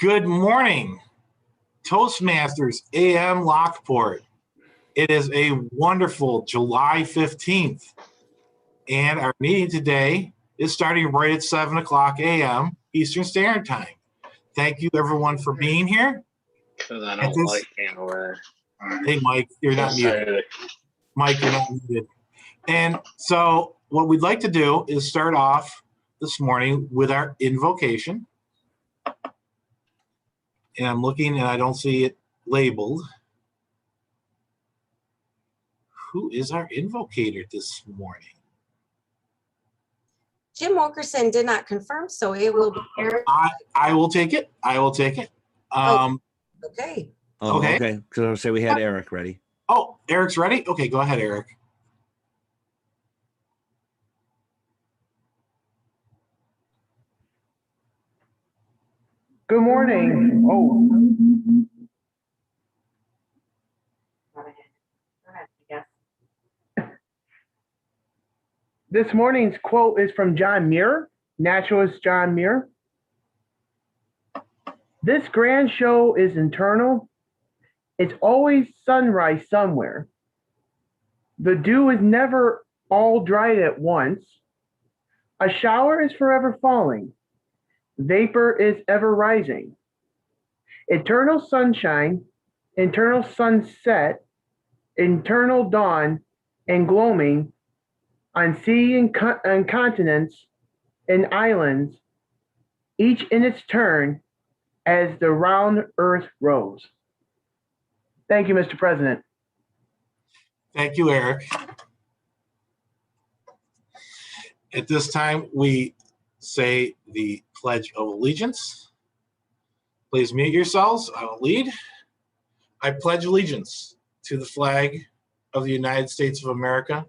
Good morning, Toastmasters AM Lockport. It is a wonderful July 15th, and our meeting today is starting right at 7 o'clock a.m. Eastern Standard Time. Thank you, everyone, for being here. Because I don't like being over there. Hey, Mike, you're not muted. Mike, you're not muted. And so what we'd like to do is start off this morning with our invocation. And I'm looking and I don't see it labeled. Who is our invocator this morning? Jim Wilkerson did not confirm, so it will be Eric. I will take it. I will take it. Okay. Okay. Because I would say we had Eric ready. Oh, Eric's ready? Okay, go ahead, Eric. Good morning. Oh, this morning's quote is from John Muir, naturalist John Muir. This grand show is internal. It's always sunrise somewhere. The dew is never all dried at once. A shower is forever falling. Vapor is ever rising. Eternal sunshine, eternal sunset, eternal dawn, and gloaming on sea and continents and islands, each in its turn as the round earth grows. Thank you, Mr. President. Thank you, Eric. At this time, we say the Pledge of Allegiance. Please mute yourselves. I will lead. I pledge allegiance to the flag of the United States of America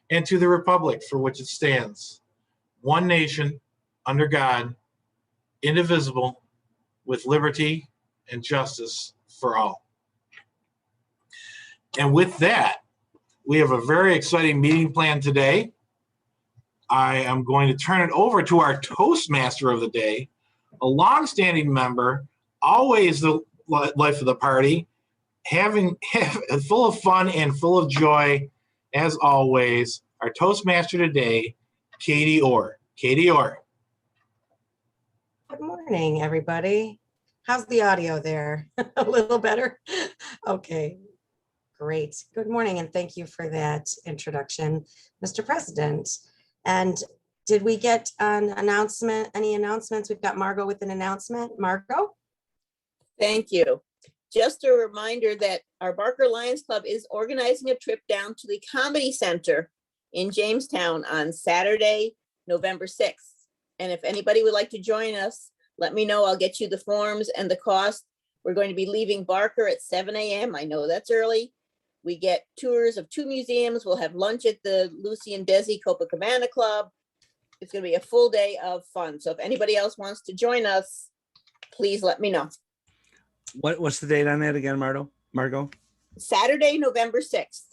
and to the republic for which it stands, one nation, under God, indivisible, with liberty and justice for all. And with that, we have a very exciting meeting planned today. I am going to turn it over to our Toastmaster of the day, a longstanding member, always the life of the party, full of fun and full of joy, as always, our Toastmaster today, Katie Orr. Katie Orr. Good morning, everybody. How's the audio there? A little better? Okay, great. Good morning, and thank you for that introduction, Mr. President. And did we get any announcements? We've got Margot with an announcement. Margot? Thank you. Just a reminder that our Barker Lions Club is organizing a trip down to the Comedy Center in Jamestown on Saturday, November 6th. And if anybody would like to join us, let me know. I'll get you the forms and the cost. We're going to be leaving Barker at 7 a.m. I know that's early. We get tours of 2 museums. We'll have lunch at the Lucy and Desi Copacabana Club. It's going to be a full day of fun. So if anybody else wants to join us, please let me know. What's the date on that again, Margot? Saturday, November 6th.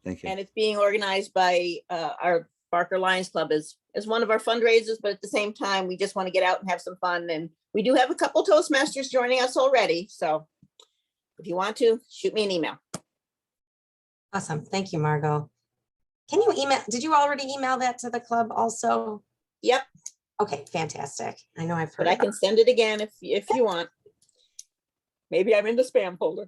Thank you. And it's being organized by our Barker Lions Club as one of our fundraisers, but at the same time, we just want to get out and have some fun. And we do have a couple Toastmasters joining us already. So if you want to, shoot me an email. Awesome. Thank you, Margot. Can you email? Did you already email that to the club also? Yep. Okay, fantastic. I know I've heard. But I can send it again if you want. Maybe I'm in the spam folder.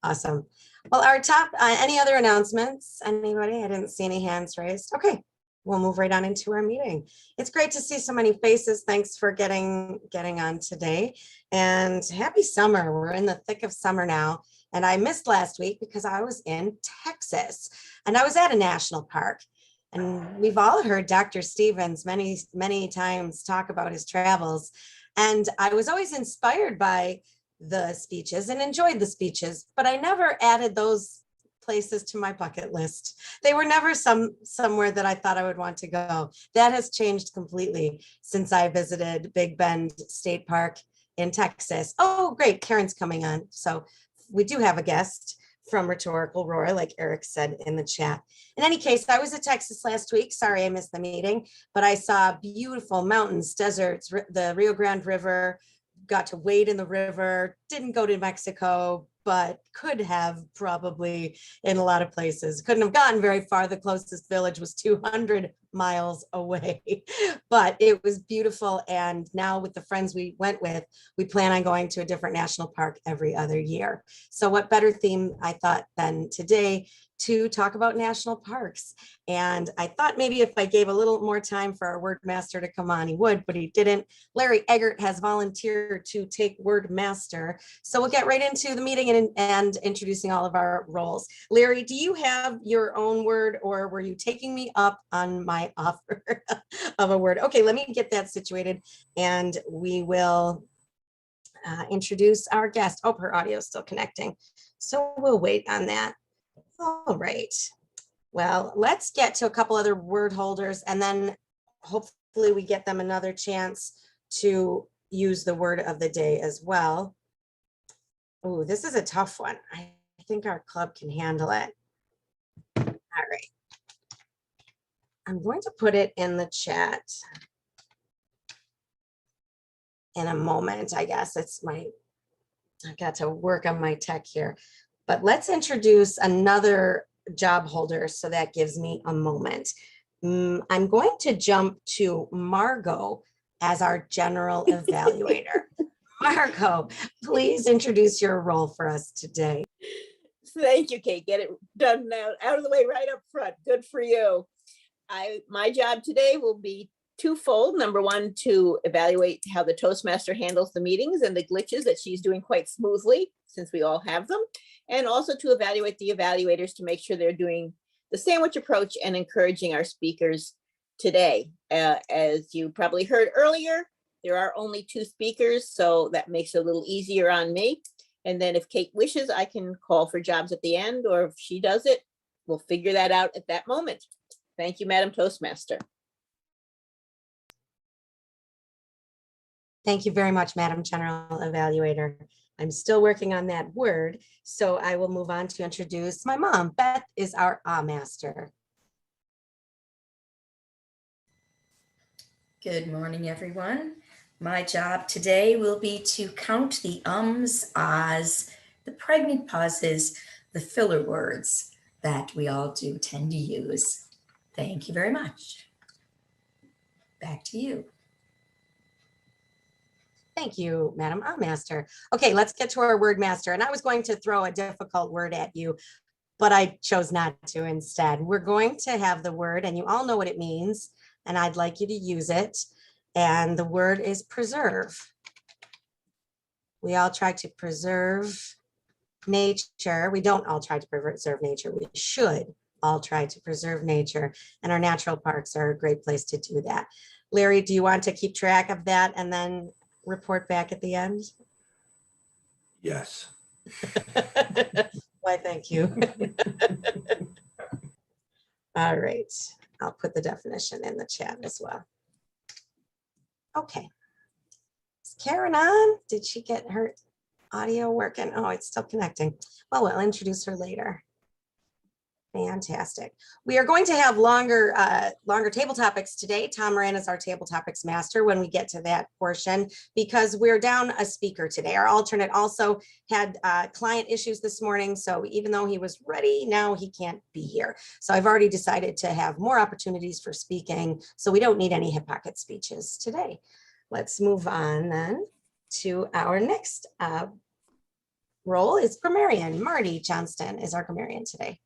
Awesome. Well, our top, any other announcements? Anybody? I didn't see any hands raised. Okay, we'll move right on into our meeting. It's great to see so many faces. Thanks for getting on today. And happy summer. We're in the thick of summer now. And I missed last week because I was in Texas and I was at a national park. And we've all heard Dr. Stevens many, many times talk about his travels. And I was always inspired by the speeches and enjoyed the speeches, but I never added those places to my bucket list. They were never somewhere that I thought I would want to go. That has changed completely since I visited Big Bend State Park in Texas. Oh, great. Karen's coming on. So we do have a guest from Rhetorical Roar, like Eric said in the chat. In any case, I was at Texas last week. Sorry, I missed the meeting, but I saw beautiful mountains, deserts, the Rio Grande River, got to wade in the river, didn't go to Mexico, but could have probably in a lot of places. Couldn't have gotten very far. The closest village was 200 miles away, but it was beautiful. And now with the friends we went with, we plan on going to a different national park every other year. So what better theme I thought than today to talk about national parks. And I thought maybe if I gave a little more time for our word master to come on, he would, but he didn't. Larry Eggert has volunteered to take word master. So we'll get right into the meeting and introducing all of our roles. Larry, do you have your own word, or were you taking me up on my offer of a word? Okay, let me get that situated and we will introduce our guest. Oh, her audio is still connecting. So we'll wait on that. All right. Well, let's get to a couple other word holders and then hopefully we get them another chance to use the word of the day as well. Oh, this is a tough one. I think our club can handle it. All right. I'm going to put it in the chat in a moment. I guess I've got to work on my tech here. But let's introduce another job holder, so that gives me a moment. I'm going to jump to Margot as our general evaluator. Margot, please introduce your role for us today. Thank you, Kate. Get it done now, out of the way right up front. Good for you. My job today will be twofold. Number one, to evaluate how the Toastmaster handles the meetings and the glitches that she's doing quite smoothly, since we all have them. And also to evaluate the evaluators to make sure they're doing the sandwich approach and encouraging our speakers today. As you probably heard earlier, there are only 2 speakers, so that makes it a little easier on me. And then if Kate wishes, I can call for jobs at the end, or if she does it, we'll figure that out at that moment. Thank you, Madam Toastmaster. Thank you very much, Madam General Evaluator. I'm still working on that word, so I will move on to introduce my mom. Beth is our master. Good morning, everyone. My job today will be to count the ums, ahs, the pregnant pauses, the filler words that we all do tend to use. Thank you very much. Back to you. Thank you, Madam Master. Okay, let's get to our word master. And I was going to throw a difficult word at you, but I chose not to instead. We're going to have the word, and you all know what it means, and I'd like you to use it. And the word is preserve. We all try to preserve nature. We don't all try to preserve nature. We should all try to preserve nature, and our natural parks are a great place to do that. Larry, do you want to keep track of that and then report back at the end? Yes. Why, thank you. All right, I'll put the definition in the chat as well. Okay. Is Karen on? Did she get her audio working? Oh, it's still connecting. Well, we'll introduce her later. Fantastic. We are going to have longer table topics today. Tom Moran is our table topics master when we get to that portion, because we're down a speaker today. Our alternate also had client issues this morning, so even though he was ready, now he can't be here. So I've already decided to have more opportunities for speaking, so we don't need any hip pocket speeches today. Let's move on then to our next role is grammarian. Marty Johnston is our grammarian today.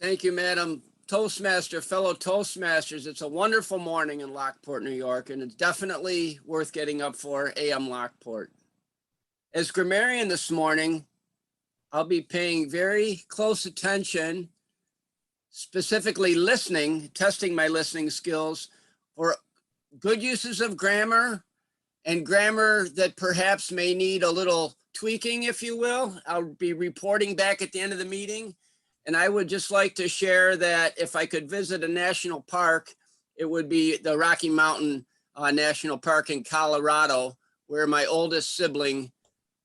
Thank you, Madam Toastmaster, fellow Toastmasters. It's a wonderful morning in Lockport, New York, and it's definitely worth getting up for AM Lockport. As grammarian this morning, I'll be paying very close attention, specifically listening, testing my listening skills for good uses of grammar and grammar that perhaps may need a little tweaking, if you will. I'll be reporting back at the end of the meeting. And I would just like to share that if I could visit a national park, it would be the Rocky Mountain National Park in Colorado, where my oldest sibling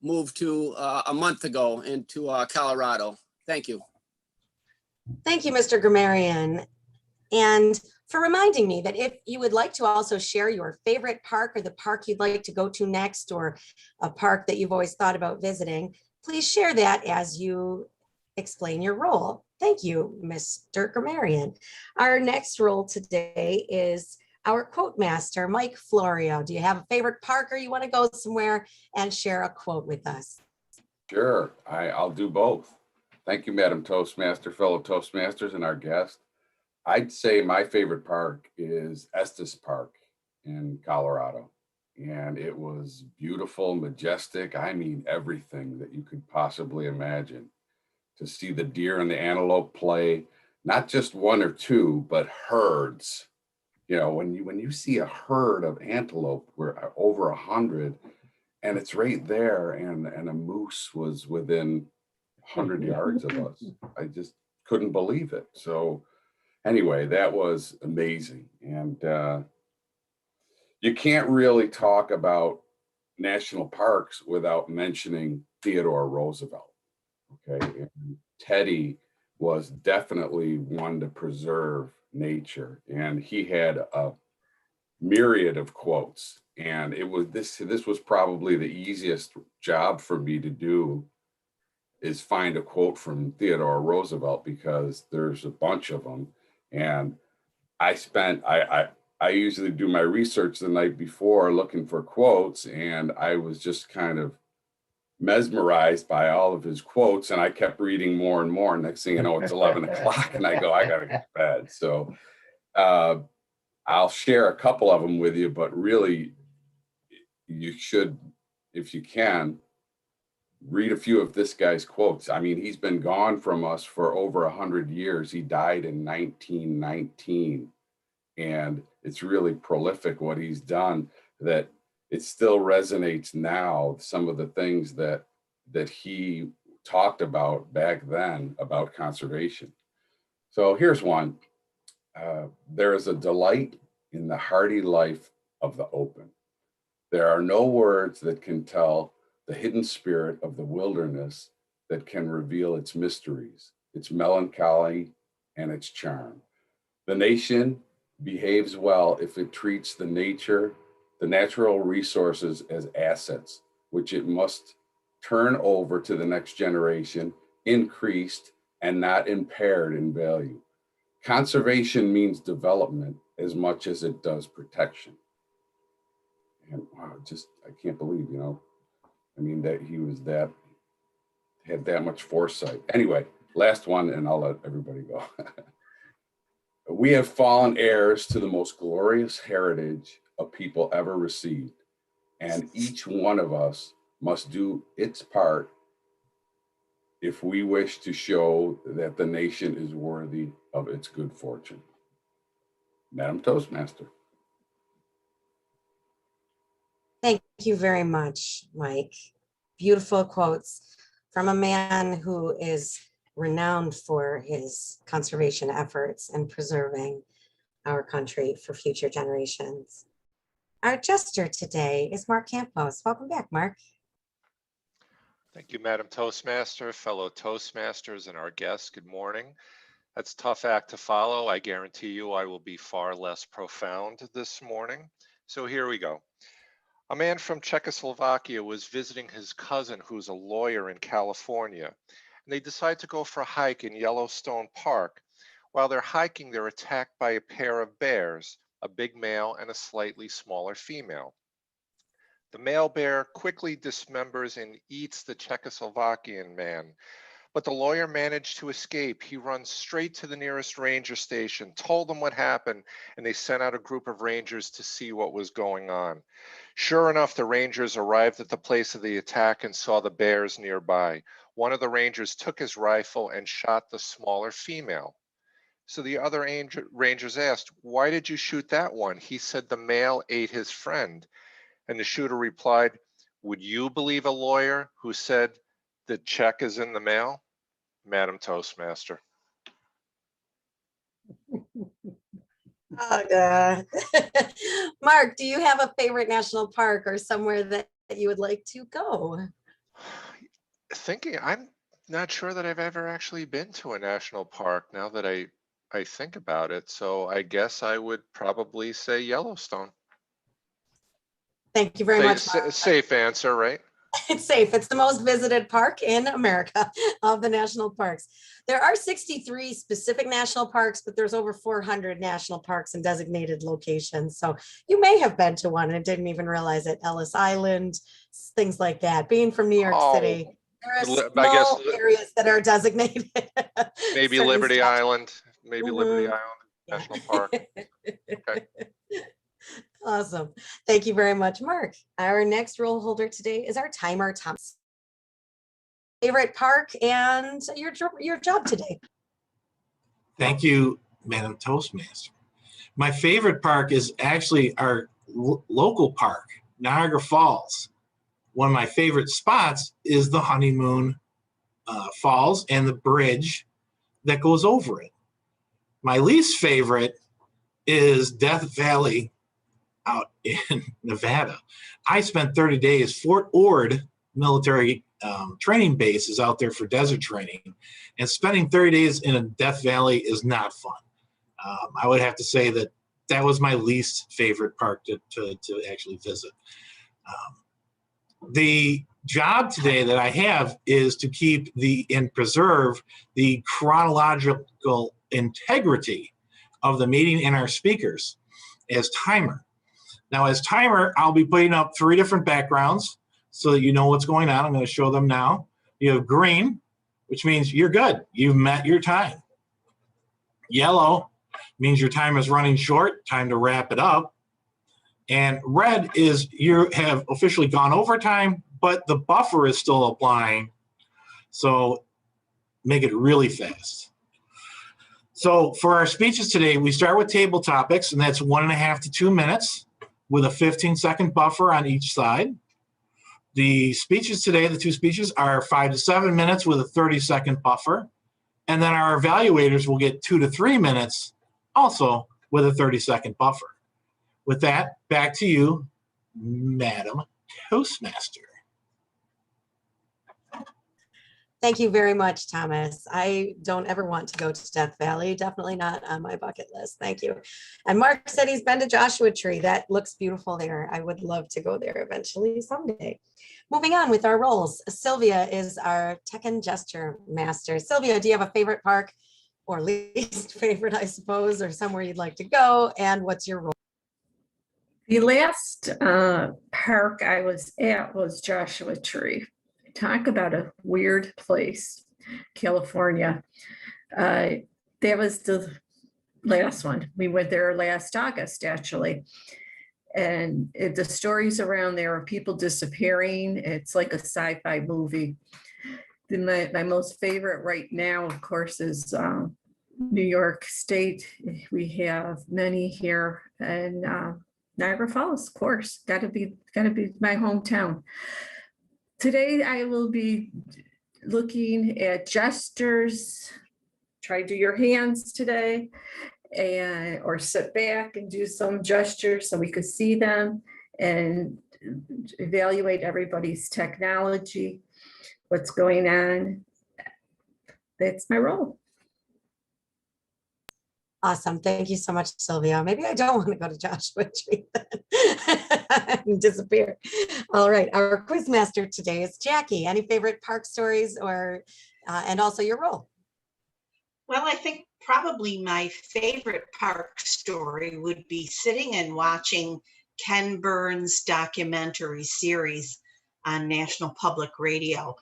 moved to a month ago into Colorado. Thank you. Thank you, Mr. Grammarian. And for reminding me that if you would like to also share your favorite park or the park you'd like to go to next, or a park that you've always thought about visiting, please share that as you explain your role. Thank you, Mr. Grammarian. Our next role today is our quote master, Mike Florio. Do you have a favorite park, or you want to go somewhere and share a quote with us? Sure, I'll do both. Thank you, Madam Toastmaster, fellow Toastmasters, and our guest. I'd say my favorite park is Estes Park in Colorado. And it was beautiful, majestic. I mean, everything that you could possibly imagine. To see the deer and the antelope play, not just one or two, but herds. You know, when you see a herd of antelope, we're over 100, and it's right there, and a moose was within 100 yards of us. I just couldn't believe it. So anyway, that was amazing. And you can't really talk about national parks without mentioning Theodore Roosevelt. Okay. And Teddy was definitely one to preserve nature. And he had a myriad of quotes. And it was this was probably the easiest job for me to do, is find a quote from Theodore Roosevelt, because there's a bunch of them. And I usually do my research the night before looking for quotes, and I was just kind of mesmerized by all of his quotes, and I kept reading more and more. Next thing you know, it's 11 o'clock, and I go, I gotta get to bed. So I'll share a couple of them with you, but really, you should, if you can, read a few of this guy's quotes. I mean, he's been gone from us for over 100 years. He died in 1919. And it's really prolific what he's done, that it still resonates now, some of the things that he talked about back then about conservation. So here's one. There is a delight in the hardy life of the open. There are no words that can tell the hidden spirit of the wilderness, that can reveal its mysteries, its melancholy, and its charm. The nation behaves well if it treats the natural resources as assets, which it must turn over to the next generation, increased and not impaired in value. Conservation means development as much as it does protection. And wow, I can't believe, I mean, that he had that much foresight. Anyway, last one, and I'll let everybody go. We have fallen heirs to the most glorious heritage a people ever received, and each one of us must do its part if we wish to show that the nation is worthy of its good fortune. Madam Toastmaster. Thank you very much, Mike. Beautiful quotes from a man who is renowned for his conservation efforts and preserving our country for future generations. Our jester today is Mark Campos. Welcome back, Mark. Thank you, Madam Toastmaster, fellow Toastmasters, and our guests. Good morning. That's a tough act to follow. I guarantee you I will be far less profound this morning. So here we go. A man from Czechoslovakia was visiting his cousin, who's a lawyer in California, and they decide to go for a hike in Yellowstone Park. While they're hiking, they're attacked by a pair of bears, a big male and a slightly smaller female. The male bear quickly dismembers and eats the Czechoslovakian man, but the lawyer managed to escape. He runs straight to the nearest ranger station, told them what happened, and they sent out a group of rangers to see what was going on. Sure enough, the rangers arrived at the place of the attack and saw the bears nearby. One of the rangers took his rifle and shot the smaller female. So the other rangers asked, "Why did you shoot that one?" He said the male ate his friend. And the shooter replied, "Would you believe a lawyer who said the check is in the mail?" Madam Toastmaster. Oh, God. Mark, do you have a favorite national park or somewhere that you would like to go? thinking, I'm not sure that I've ever actually been to a national park now that I think about it. So I guess I would probably say Yellowstone. Thank you very much, Mark. Safe answer, right? It's safe. It's the most visited park in America of the national parks. There are 63 specific national parks, but there's over 400 national parks and designated locations. So you may have been to one and didn't even realize it. Ellis Island, things like that. Being from New York City, there are I guess small areas that are designated. maybe certain Liberty statues. Island, maybe Liberty Island Yeah. National Park. Okay. Awesome. Thank you very much, Mark. Our next role holder today is our timer, Thomas. Favorite park and your job today. Thank you, Madam Toastmaster. My favorite park is actually our local park, Niagara Falls. One of my favorite spots is the Honeymoon Falls and the bridge that goes over it. My least favorite is Death Valley out in Nevada. I spent 30 days. Fort Ord military training base is out there for desert training, and spending 30 days in a Death Valley is not fun. I would have to say that that was my least favorite park to actually visit. The job today that I have is to keep and preserve the chronological integrity of the meeting and our speakers as timer. Now, as timer, I'll be putting up 3 different backgrounds so that you know what's going on. I'm going to show them now. You have green, which means you're good. You've met your time. Yellow means your time is running short, time to wrap it up. And red is you have officially gone over time, but the buffer is still applying. So make it really fast. So for our speeches today, we start with table topics, and that's 1.5 to 2 minutes with a 15-second buffer on each side. The speeches today, the 2 speeches, are 5 to 7 minutes with a 30-second buffer. And then our evaluators will get 2 to 3 minutes, also with a 30-second buffer. With that, back to you, Madam Toastmaster. Thank you very much, Thomas. I don't ever want to go to Death Valley. Definitely not on my bucket list. Thank you. And Mark said he's been to Joshua Tree. That looks beautiful there. I would love to go there eventually someday. Moving on with our roles. Sylvia is our tech and gesture master. Sylvia, do you have a favorite park or least favorite, I suppose, or somewhere you'd like to go? And what's your role? The last park I was at was Joshua Tree. Talk about a weird place, California. That was the last one. We went there last August, actually. And the stories around there of people disappearing, it's like a sci-fi movie. My most favorite right now, of course, is New York State. We have many here, and Niagara Falls, of course, gotta be my hometown. Today, I will be looking at gestures. Try to do your hands today, or sit back and do some gestures so we could see them and evaluate everybody's technology, what's going on. That's my role. Awesome. Thank you so much, Sylvia. Maybe I don't want to go to Joshua Tree and disappear. All right. Our quiz master today is Jackie. Any favorite park stories or and also your role? Well, I think probably my favorite park story would be sitting and watching Ken Burns' documentary series on National Public Radio.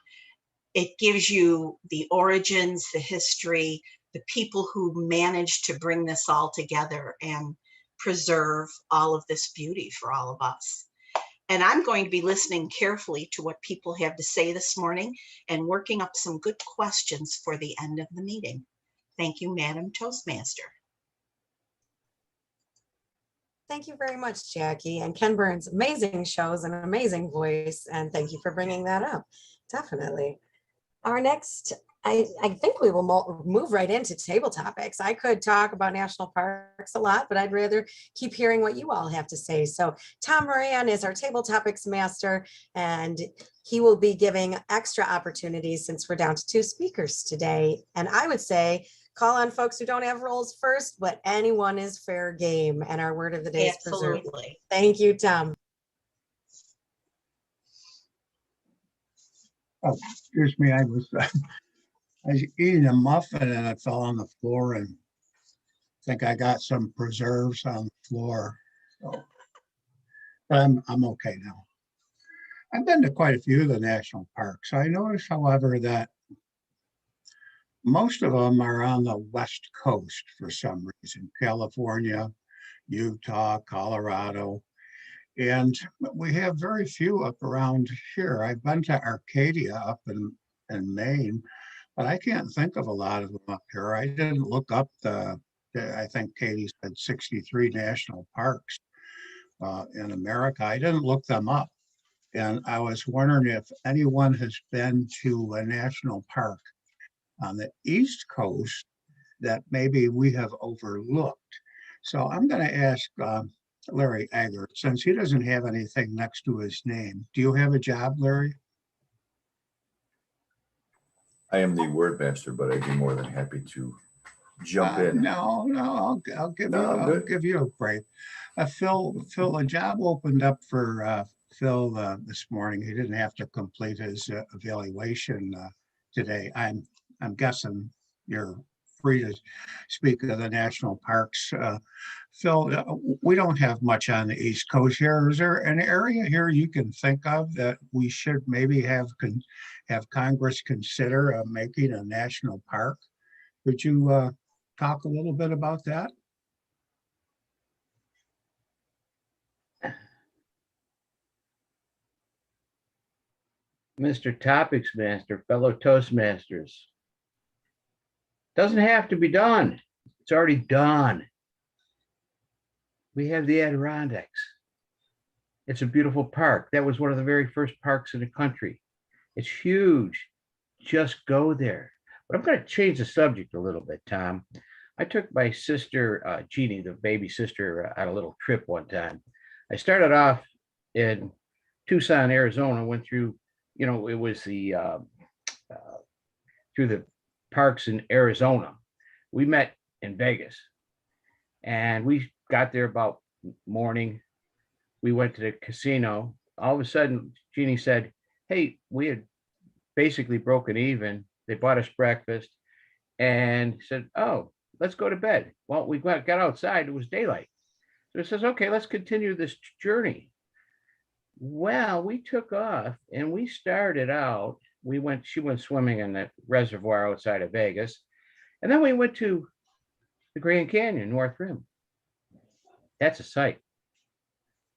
It gives you the origins, the history, the people who managed to bring this all together and preserve all of this beauty for all of us. And I'm going to be listening carefully to what people have to say this morning and working up some good questions for the end of the meeting. Thank you, Madam Toastmaster. Thank you very much, Jackie. And Ken Burns, amazing shows and an amazing voice. And thank you for bringing that up. Definitely. Our next I think we will move right into table topics. I could talk about national parks a lot, but I'd rather keep hearing what you all have to say. So Tom Moran is our table topics master, and he will be giving extra opportunities since we're down to 2 speakers today. And I would say call on folks who don't have roles first, but anyone is fair game. And our word of the day is preserve. Absolutely. Thank you, Tom. Oh, excuse me, I was eating a muffin and it fell on the floor, and I think I got some preserves on the floor. So, but I'm okay now. I've been to quite a few of the national parks. I noticed, however, that most of them are on the West Coast for some reason, California, Utah, Colorado. And we have very few up around here. I've been to Arcadia up in Maine, but I can't think of a lot of them up here. I didn't look up I think Katie said 63 national parks in America. I didn't look them up. And I was wondering if anyone has been to a national park on the East Coast that maybe we have overlooked. So I'm going to ask Larry Eggert, since he doesn't have anything next to his name. Do you have a job, Larry? I am the word master, but I'd be more than happy to jump in. No, I'll give you a break. Phil, a job opened up for Phil this morning. He didn't have to complete his evaluation today. I'm guessing you're free to speak of the national parks. Phil, we don't have much on the East Coast here. Is there an area here you can think of that we should maybe have Congress consider making a national park? Could you talk a little bit about that? Mr. Topics Master, fellow Toastmasters. Doesn't have to be done. It's already done. We have the Adirondacks. It's a beautiful park. That was one of the very first parks in the country. It's huge. Just go there. But I'm going to change the subject a little bit, Tom. I took my sister, Jeannie, the baby sister, on a little trip one time. I started off in Tucson, Arizona, went through, it was the through the parks in Arizona. We met in Vegas, and we got there about morning. We went to the casino. All of a sudden, Jeannie said, "Hey, we had basically broken even. They bought us breakfast," and said, "Oh, let's go to bed." Well, we got outside. It was daylight. So it says, "Okay, let's continue this journey." Well, we took off and we started out. She went swimming in the reservoir outside of Vegas. And then we went to the Grand Canyon, North Rim. That's a sight.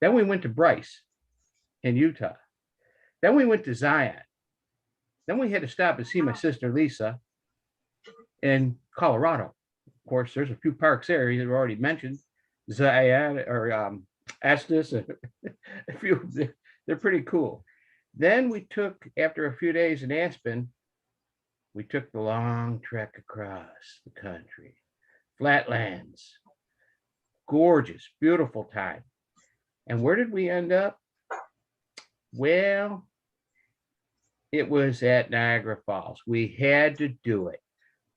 Then we went to Bryce in Utah. Then we went to Zion. Then we had to stop and see my sister Lisa in Colorado. Of course, there's a few parks there you already mentioned. Zion or Estes, a few, they're pretty cool. Then we took, after a few days in Aspen, we took the long trek across the country. Flatlands, gorgeous, beautiful time. And where did we end up? Well, it was at Niagara Falls. We had to do it.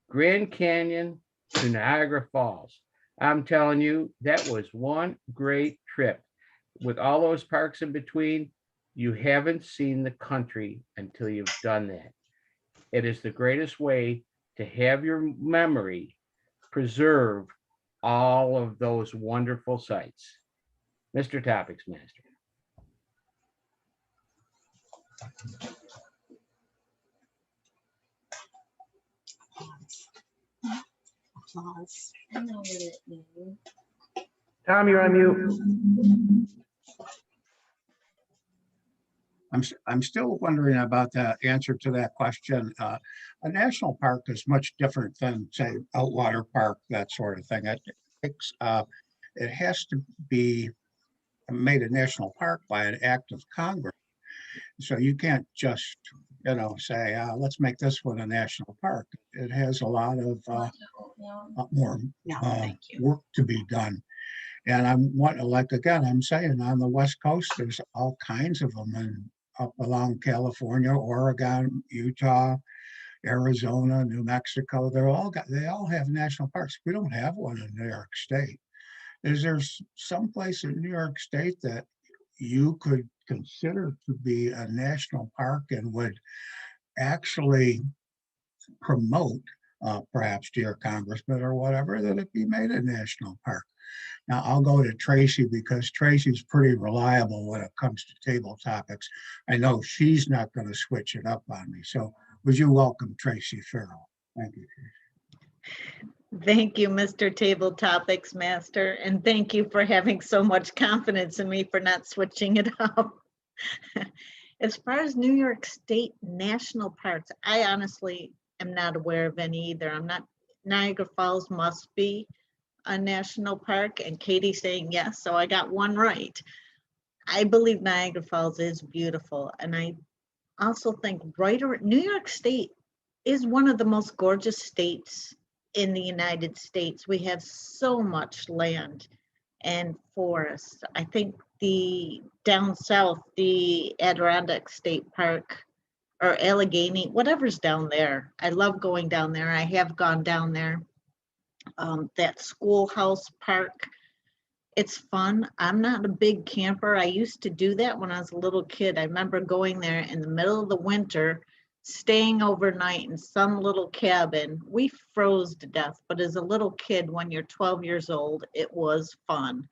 Grand Canyon to Niagara Falls. I'm telling you, that was one great trip. With all those parks in between, you haven't seen the country until you've done that. It is the greatest way to have your memory preserve all of those wonderful sights. Mr. Topics Master. Applause. Tom, you're on mute. I'm still wondering about the answer to that question. A national park is much different than, say, Outwater Park, that sort of thing. It has to be made a national park by an act of Congress. So you can't just say, let's make this one a national park. It has a lot of more work to be done. And I'm saying on the West Coast, there's all kinds of them, and up along California, Oregon, Utah, Arizona, New Mexico, they all have national parks. We don't have one in New York State. Is there some place in New York State that you could consider to be a national park and would actually promote, perhaps to your congressman or whatever, that it be made a national park? Now, I'll go to Tracy because Tracy's pretty reliable when it comes to table topics. I know she's not going to switch it up on me. So would you welcome Tracy Farrell? Thank you, Tracy. Thank you, Mr. Table Topics Master, and thank you for having so much confidence in me for not switching it up. As far as New York State national parks, I honestly am not aware of any either. Niagara Falls must be a national park, and Katie's saying yes, so I got one right. I believe Niagara Falls is beautiful, and I also think New York State is one of the most gorgeous states in the United States. We have so much land and forests. I think down south, the Adirondack State Park or Allegheny, whatever's down there. I love going down there. I have gone down there. That schoolhouse park, it's fun. I'm not a big camper. I used to do that when I was a little kid. I remember going there in the middle of the winter, staying overnight in some little cabin. We froze to death, but as a little kid, when you're 12 years old, it was fun.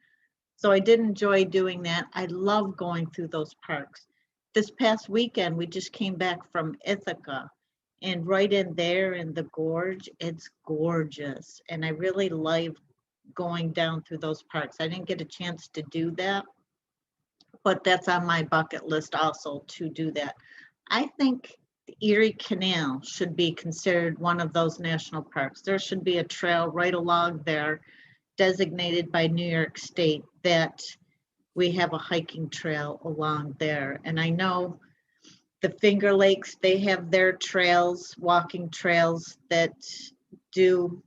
So I did enjoy doing that. I love going through those parks. This past weekend, we just came back from Ithaca, and right in there in the gorge, it's gorgeous. And I really love going down through those parks. I didn't get a chance to do that, but that's on my bucket list also to do that. I think the Erie Canal should be considered one of those national parks. There should be a trail right along there designated by New York State that we have a hiking trail along there. And I know the Finger Lakes, they have their trails, walking trails that do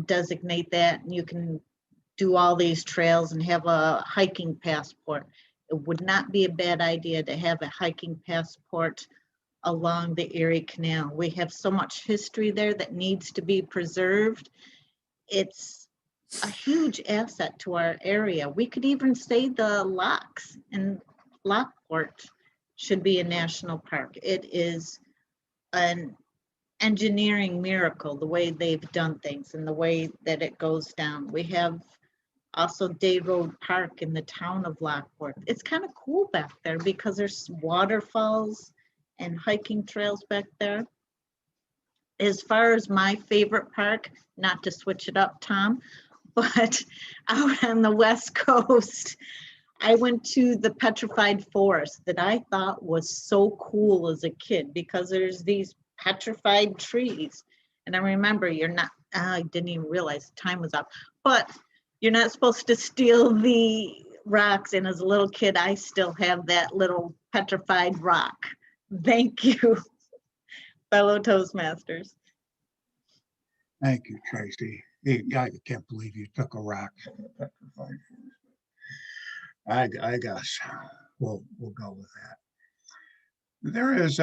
designate that, and you can do all these trails and have a hiking passport. It would not be a bad idea to have a hiking passport along the Erie Canal. We have so much history there that needs to be preserved. It's a huge asset to our area. We could even say the locks in Lockport should be a national park. It is an engineering miracle, the way they've done things and the way that it goes down. We have also Day Road Park in the town of Lockport. It's kind of cool back there because there's waterfalls and hiking trails back there. As far as my favorite park, not to switch it up, Tom, but out on the West Coast, I went to the Petrified Forest that I thought was so cool as a kid because there's these petrified trees. And I remember I didn't even realize the time was up, but you're not supposed to steal the rocks. And as a little kid, I still have that little petrified rock. Thank you, fellow Toastmasters. Thank you, Tracy. I can't believe you took a rock. I guess we'll go with that. There is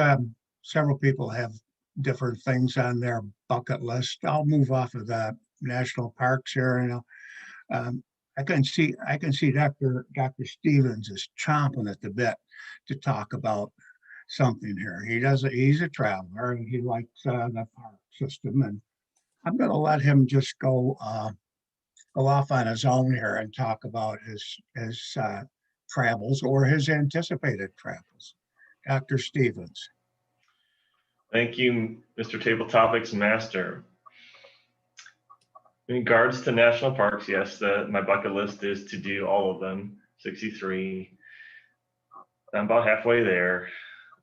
several people have different things on their bucket list. I'll move off of the national parks here. I can see Dr. Stevens is chomping at the bit to talk about something here. He's a traveler and he likes the park system, and I'm going to let him just go off on his own here and talk about his travels or his anticipated travels. Dr. Stevens. Thank you, Mr. Table Topics Master. In regards to national parks, yes, my bucket list is to do all of them, 63. I'm about halfway there.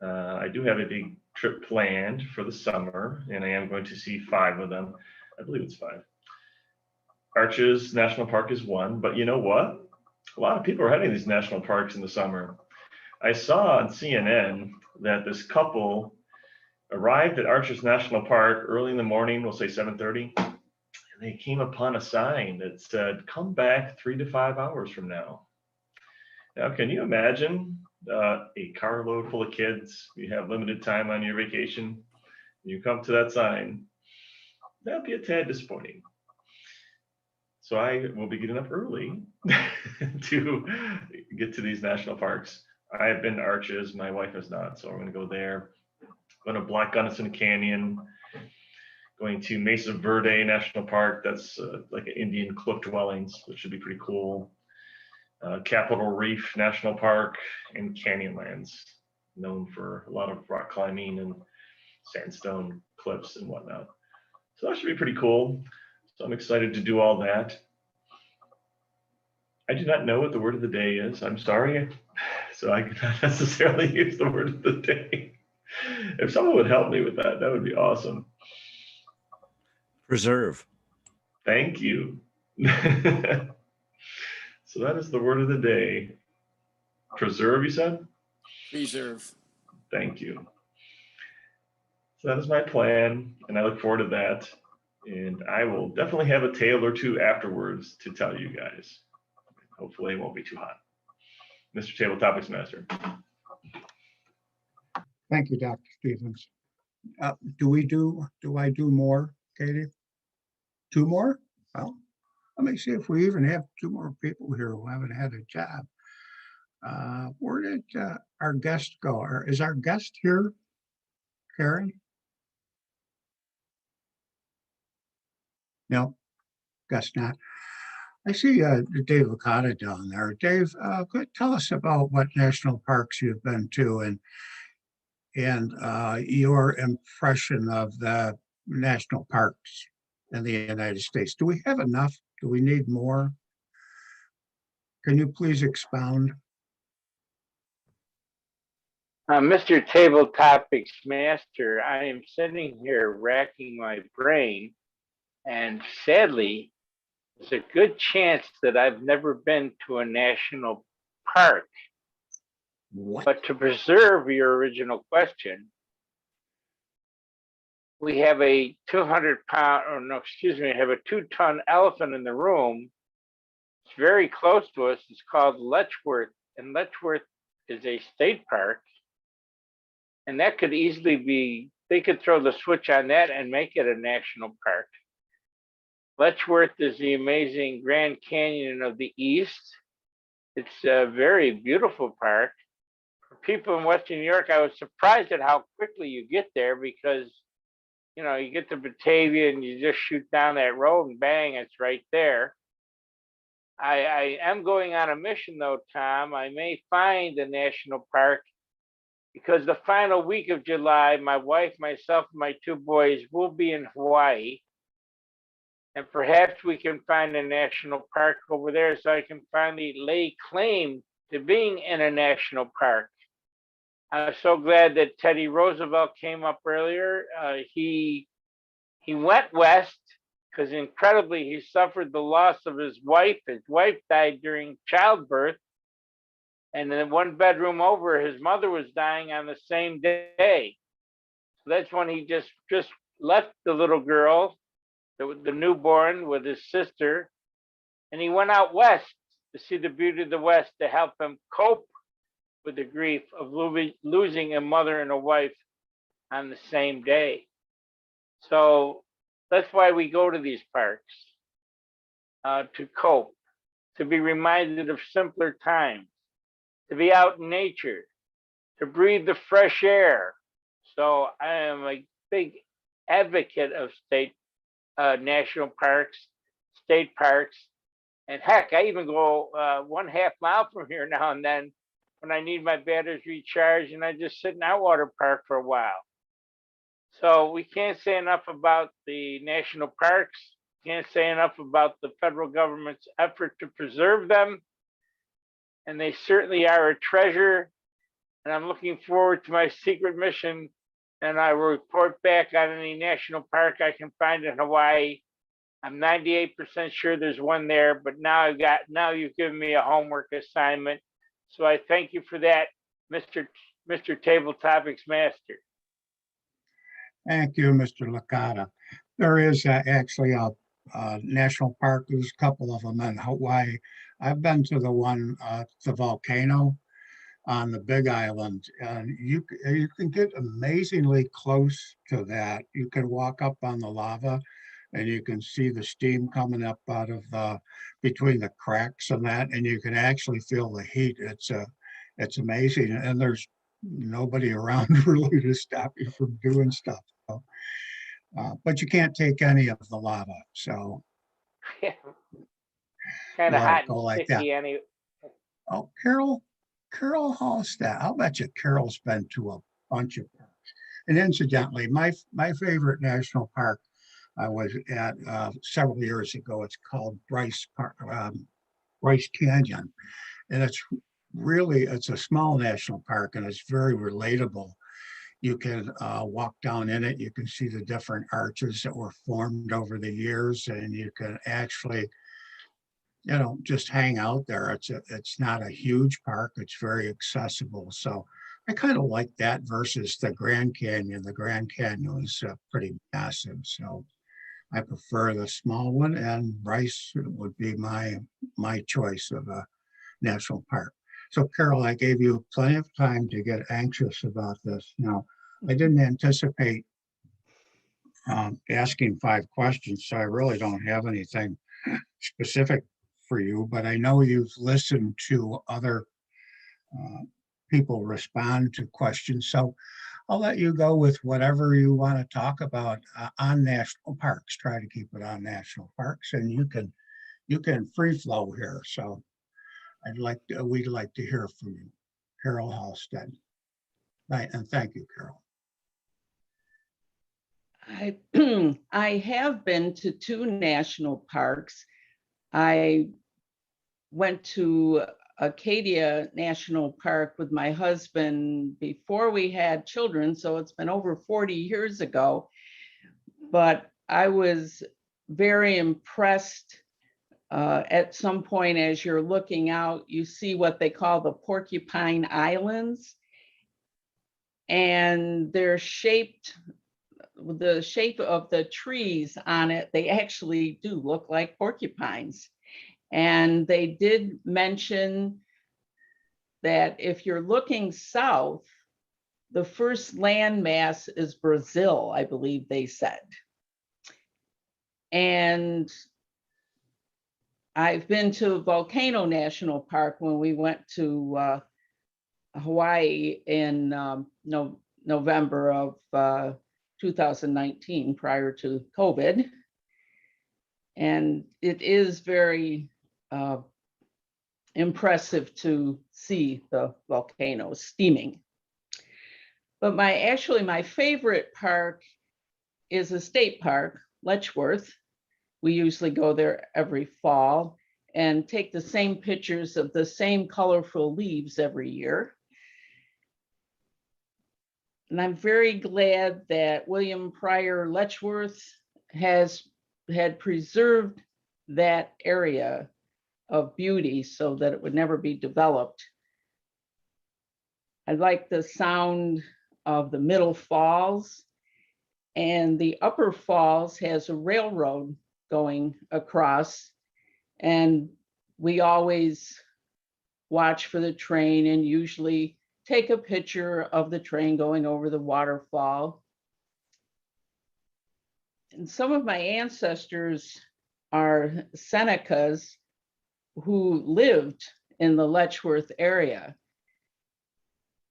I do have a big trip planned for the summer, and I am going to see 5 of them. I believe it's 5. Arches National Park is one, but you know what? A lot of people are heading to these national parks in the summer. I saw on CNN that this couple arrived at Arches National Park early in the morning, we'll say 7:30, and they came upon a sign that said, "Come back 3 to 5 hours from now." Now, can you imagine a carload full of kids? You have limited time on your vacation. You come to that sign. That'd be a tad disappointing. So I will be getting up early to get to these national parks. I have been to Arches, my wife has not, so I'm going to go there. Going to Black Gunnison Canyon, going to Mesa Verde National Park. That's like an Indian cliff dwellings, which should be pretty cool. Capitol Reef National Park and Canyonlands, known for a lot of rock climbing and sandstone cliffs and whatnot. So that should be pretty cool. So I'm excited to do all that. I do not know what the word of the day is. I'm sorry. So I cannot necessarily use the word of the day. If someone would help me with that, that would be awesome. Preserve. Thank you. So that is the word of the day. Preserve, you said? Preserve. Thank you. So that is my plan, and I look forward to that. And I will definitely have a tale or two afterwards to tell you guys. Hopefully it won't be too hot. Mr. Table Topics Master. Thank you, Dr. Stevens. Do I do more, Katie? 2 more? Well, let me see if we even have 2 more people here who haven't had a job. Where did our guest go? Or is our guest here, Karen? No, guess not. I see Dave Licata down there. Dave, tell us about what national parks you've been to and your impression of the national parks in the United States. Do we have enough? Do we need more? Can you please expound? Mr. Table Topics Master, I am sitting here racking my brain, and sadly, there's a good chance that I've never been to a national park. What? But to preserve your original question, we have a 200-pound, or no, excuse me, I have a 2-ton elephant in the room. It's very close to us. It's called Letchworth, and Letchworth is a state park. And that could easily be, they could throw the switch on that and make it a national park. Letchworth is the amazing Grand Canyon of the East. It's a very beautiful park. For people in Western New York, I was surprised at how quickly you get there because, you know, you get to Batavia and you just shoot down that road and bang, it's right there. I am going on a mission though, Tom. I may find a national park because the final week of July, my wife, myself, and my 2 boys will be in Hawaii. And perhaps we can find a national park over there so I can finally lay claim to being in a national park. I'm so glad that Teddy Roosevelt came up earlier. He went west because incredibly he suffered the loss of his wife. His wife died during childbirth. And then 1 bedroom over, his mother was dying on the same day. So that's when he just left the little girl, the newborn, with his sister, and he went out west to see the beauty of the West to help him cope with the grief of losing a mother and a wife on the same day. So that's why we go to these parks, to cope, to be reminded of simpler times, to be out in nature, to breathe the fresh air. So I am a big advocate of national parks, state parks, and heck, I even go 1/2 mile from here now and then when I need my batteries recharged, and I just sit in Outwater Park for a while. So we can't say enough about the national parks, can't say enough about the federal government's effort to preserve them. And they certainly are a treasure. And I'm looking forward to my secret mission. And I will report back on any national park I can find in Hawaii. I'm 98% sure there's one there, but now you've given me a homework assignment. So I thank you for that, Mr. Table Topics Master. Thank you, Mr. Licata. There is actually a national park. There's a couple of them in Hawaii. I've been to the one, the volcano on the Big Island, and you can get amazingly close to that. You can walk up on the lava, and you can see the steam coming up out of between the cracks and that, and you can actually feel the heat. It's amazing, and there's nobody around really to stop you from doing stuff. So, but you can't take any of the lava, so Kind of let hot it go and like that. sticky anyway. Oh, Carol Hallstatt. I'll bet you Carol's been to a bunch of parks. And incidentally, my favorite national park I was at several years ago. It's called Bryce Canyon, and it's a small national park, and it's very relatable. You can walk down in it. You can see the different arches that were formed over the years, and you can actually, just hang out there. It's not a huge park. It's very accessible. So I kind of like that versus the Grand Canyon. The Grand Canyon is pretty massive. So I prefer the small one, and Bryce would be my choice of a national park. So Carol, I gave you plenty of time to get anxious about this. Now, I didn't anticipate asking 5 questions, so I really don't have anything specific for you, but I know you've listened to other people respond to questions. So I'll let you go with whatever you want to talk about on national parks. Try to keep it on national parks, and you can free flow here. So we'd like to hear from you, Carol Hallstead. Right, and thank you, Carol. I have been to 2 national parks. I went to Acadia National Park with my husband before we had children, so it's been over 40 years ago. But I was very impressed. At some point, as you're looking out, you see what they call the Porcupine Islands, and they're shaped, the shape of the trees on it, they actually do look like porcupines. And they did mention that if you're looking south, the first landmass is Brazil, I believe they said. And I've been to Volcano National Park when we went to Hawaii in November of 2019, prior to COVID. And it is very impressive to see the volcano steaming. But my favorite park is a state park, Letchworth. We usually go there every fall and take the same pictures of the same colorful leaves every year. And I'm very glad that William Pryor Letchworth had preserved that area of beauty so that it would never be developed. I like the sound of the Middle Falls, and the Upper Falls has a railroad going across, and we always watch for the train and usually take a picture of the train going over the waterfall. And some of my ancestors are Senecas who lived in the Letchworth area.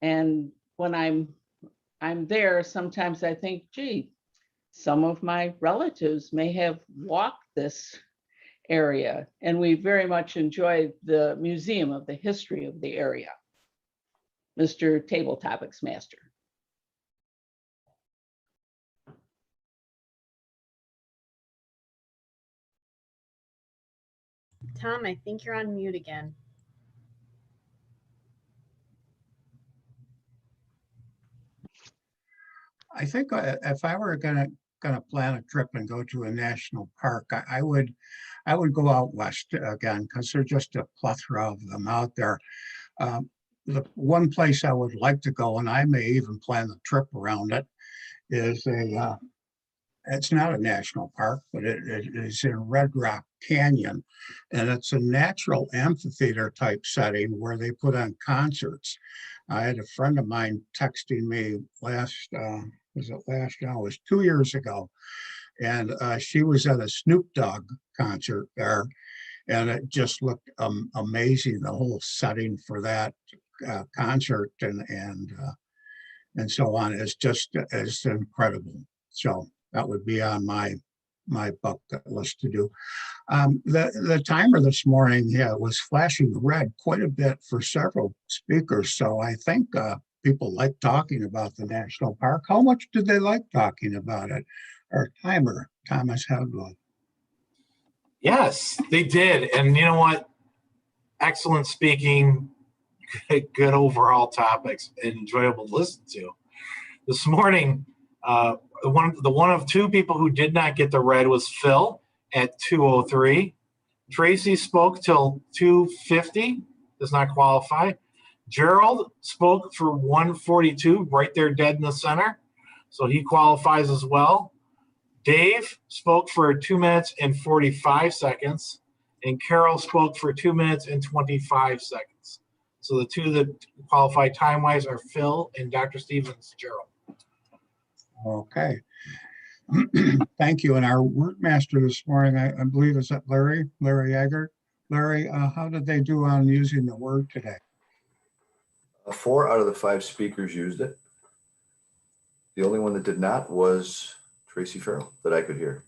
And when I'm there, sometimes I think, gee, some of my relatives may have walked this area, and we very much enjoy the museum of the history of the area. Mr. Table Topics Master. Tom, I think you're on mute again. I think if I were gonna plan a trip and go to a national park, I would go out west again, because there's just a plethora of them out there. the one place I would like to go, and I may even plan the trip around it, is it's not a national park, but it is in Red Rock Canyon. And it's a natural amphitheater type setting where they put on concerts. I had a friend of mine texting me it was 2 years ago. And she was at a Snoop Dogg concert there. And it just looked amazing, the whole setting for that concert and so on is incredible. So that would be on my bucket list to do. The timer this morning, was flashing red quite a bit for several speakers. So I think people like talking about the national park. How much did they like talking about it? Our timer, Thomas Hedlund. Yes, they did. And you know what? Excellent speaking, good overall topics, and enjoyable to listen to. This morning, the one of two people who did not get the red was Phil at 2:03. Tracy spoke till 2:50, does not qualify. Gerald spoke for 1:42, right there dead in the center, so he qualifies as well. Dave spoke for 2 minutes and 45 seconds, and Carol spoke for 2 minutes and 25 seconds. So the two that qualify time-wise are Phil and Dr. Stevens Gerald. Okay. Thank you. And our word master this morning, I believe, is that Larry Eggert. Larry, how did they do on using the word today? 4 out of the 5 speakers used it. The only one that did not was Tracy Farrell that I could hear.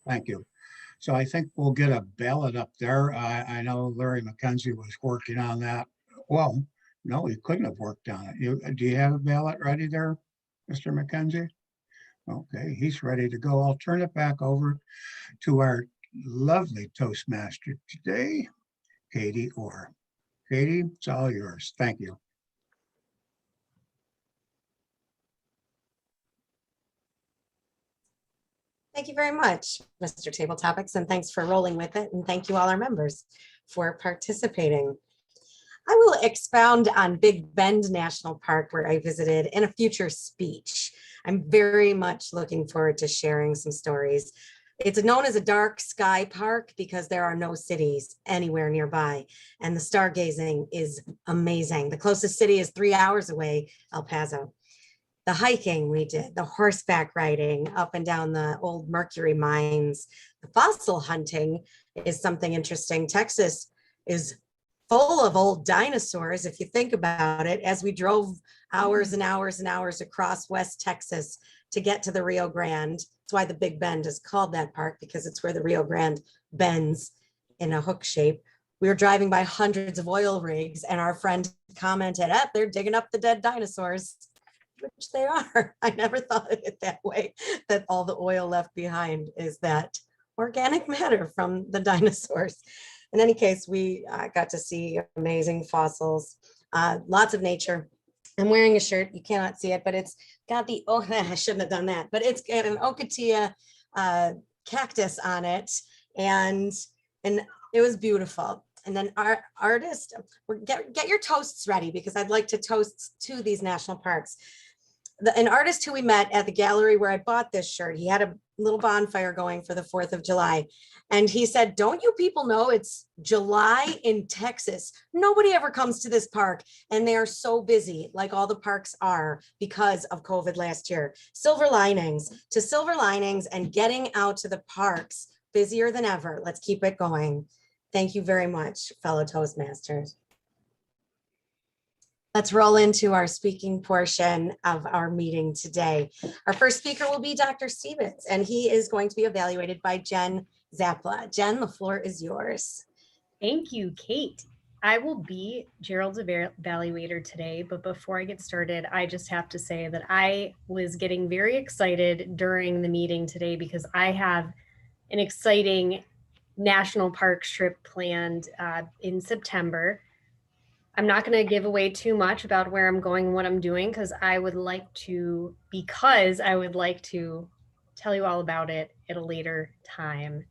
Thank you. So I think we'll get a ballot up there. I know Larry McKenzie was working on that. Well, no, he couldn't have worked on it. Do you have a ballot ready there, Mr. McKenzie? Okay, he's ready to go. I'll turn it back over to our lovely Toastmaster today, Katie Orr. Katie, it's all yours. Thank you. Thank you very much, Mr. Table Topics, and thanks for rolling with it. And thank you all our members for participating. I will expound on Big Bend National Park, where I visited, in a future speech. I'm very much looking forward to sharing some stories. It's known as a dark sky park because there are no cities anywhere nearby, and the stargazing is amazing. The closest city is 3 hours away, El Paso. The hiking we did, the horseback riding up and down the old mercury mines, the fossil hunting is something interesting. Texas is full of old dinosaurs, if you think about it, as we drove hours and hours and hours across West Texas to get to the Rio Grande. That's why the Big Bend is called that park, because it's where the Rio Grande bends in a hook shape. We were driving by hundreds of oil rigs, and our friend commented, they're digging up the dead dinosaurs, which they are. I never thought of it that way, that all the oil left behind is that organic matter from the dinosaurs. In any case, we got to see amazing fossils, lots of nature. I'm wearing a shirt, you cannot see it, but it's got the, I shouldn't have done that, but it's got an Ocotillo cactus on it, and it was beautiful. And then our artist, get your toasts ready, because I'd like to toast to these national parks. An artist who we met at the gallery where I bought this shirt, he had a little bonfire going for the 4th of July. And he said, don't you people know it's July in Texas? Nobody ever comes to this park, and they are so busy, like all the parks are, because of COVID last year. Silver linings to silver linings, and getting out to the parks busier than ever. Let's keep it going. Thank you very much, fellow Toastmasters. Let's roll into our speaking portion of our meeting today. Our first speaker will be Dr. Stevens, and he is going to be evaluated by Jen Zapla. Jen, the floor is yours. Thank you, Kate. I will be Gerald's evaluator today, but before I get started, I just have to say that I was getting very excited during the meeting today because I have an exciting national park trip planned in September. I'm not going to give away too much about where I'm going and what I'm doing, because I would like to tell you all about it at a later time.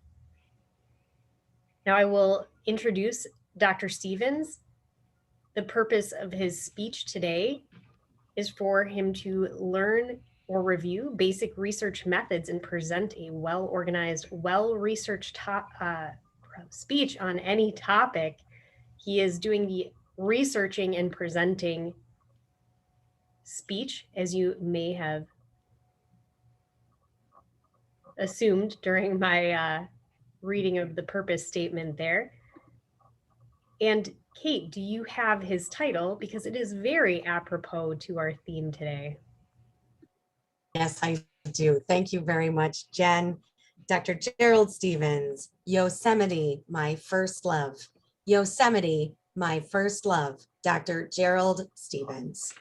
Now I will introduce Dr. Stevens. The purpose of his speech today is for him to learn or review basic research methods and present a well-organized, well-researched speech on any topic. He is doing the researching and presenting speech, as you may have assumed during my reading of the purpose statement there. And Kate, do you have his title? Because it is very apropos to our theme today. Yes, I do. Thank you very much, Jen. Dr. Gerald Stevens, Yosemite, My First Love. Yosemite, My First Love. Dr. Gerald Stevens.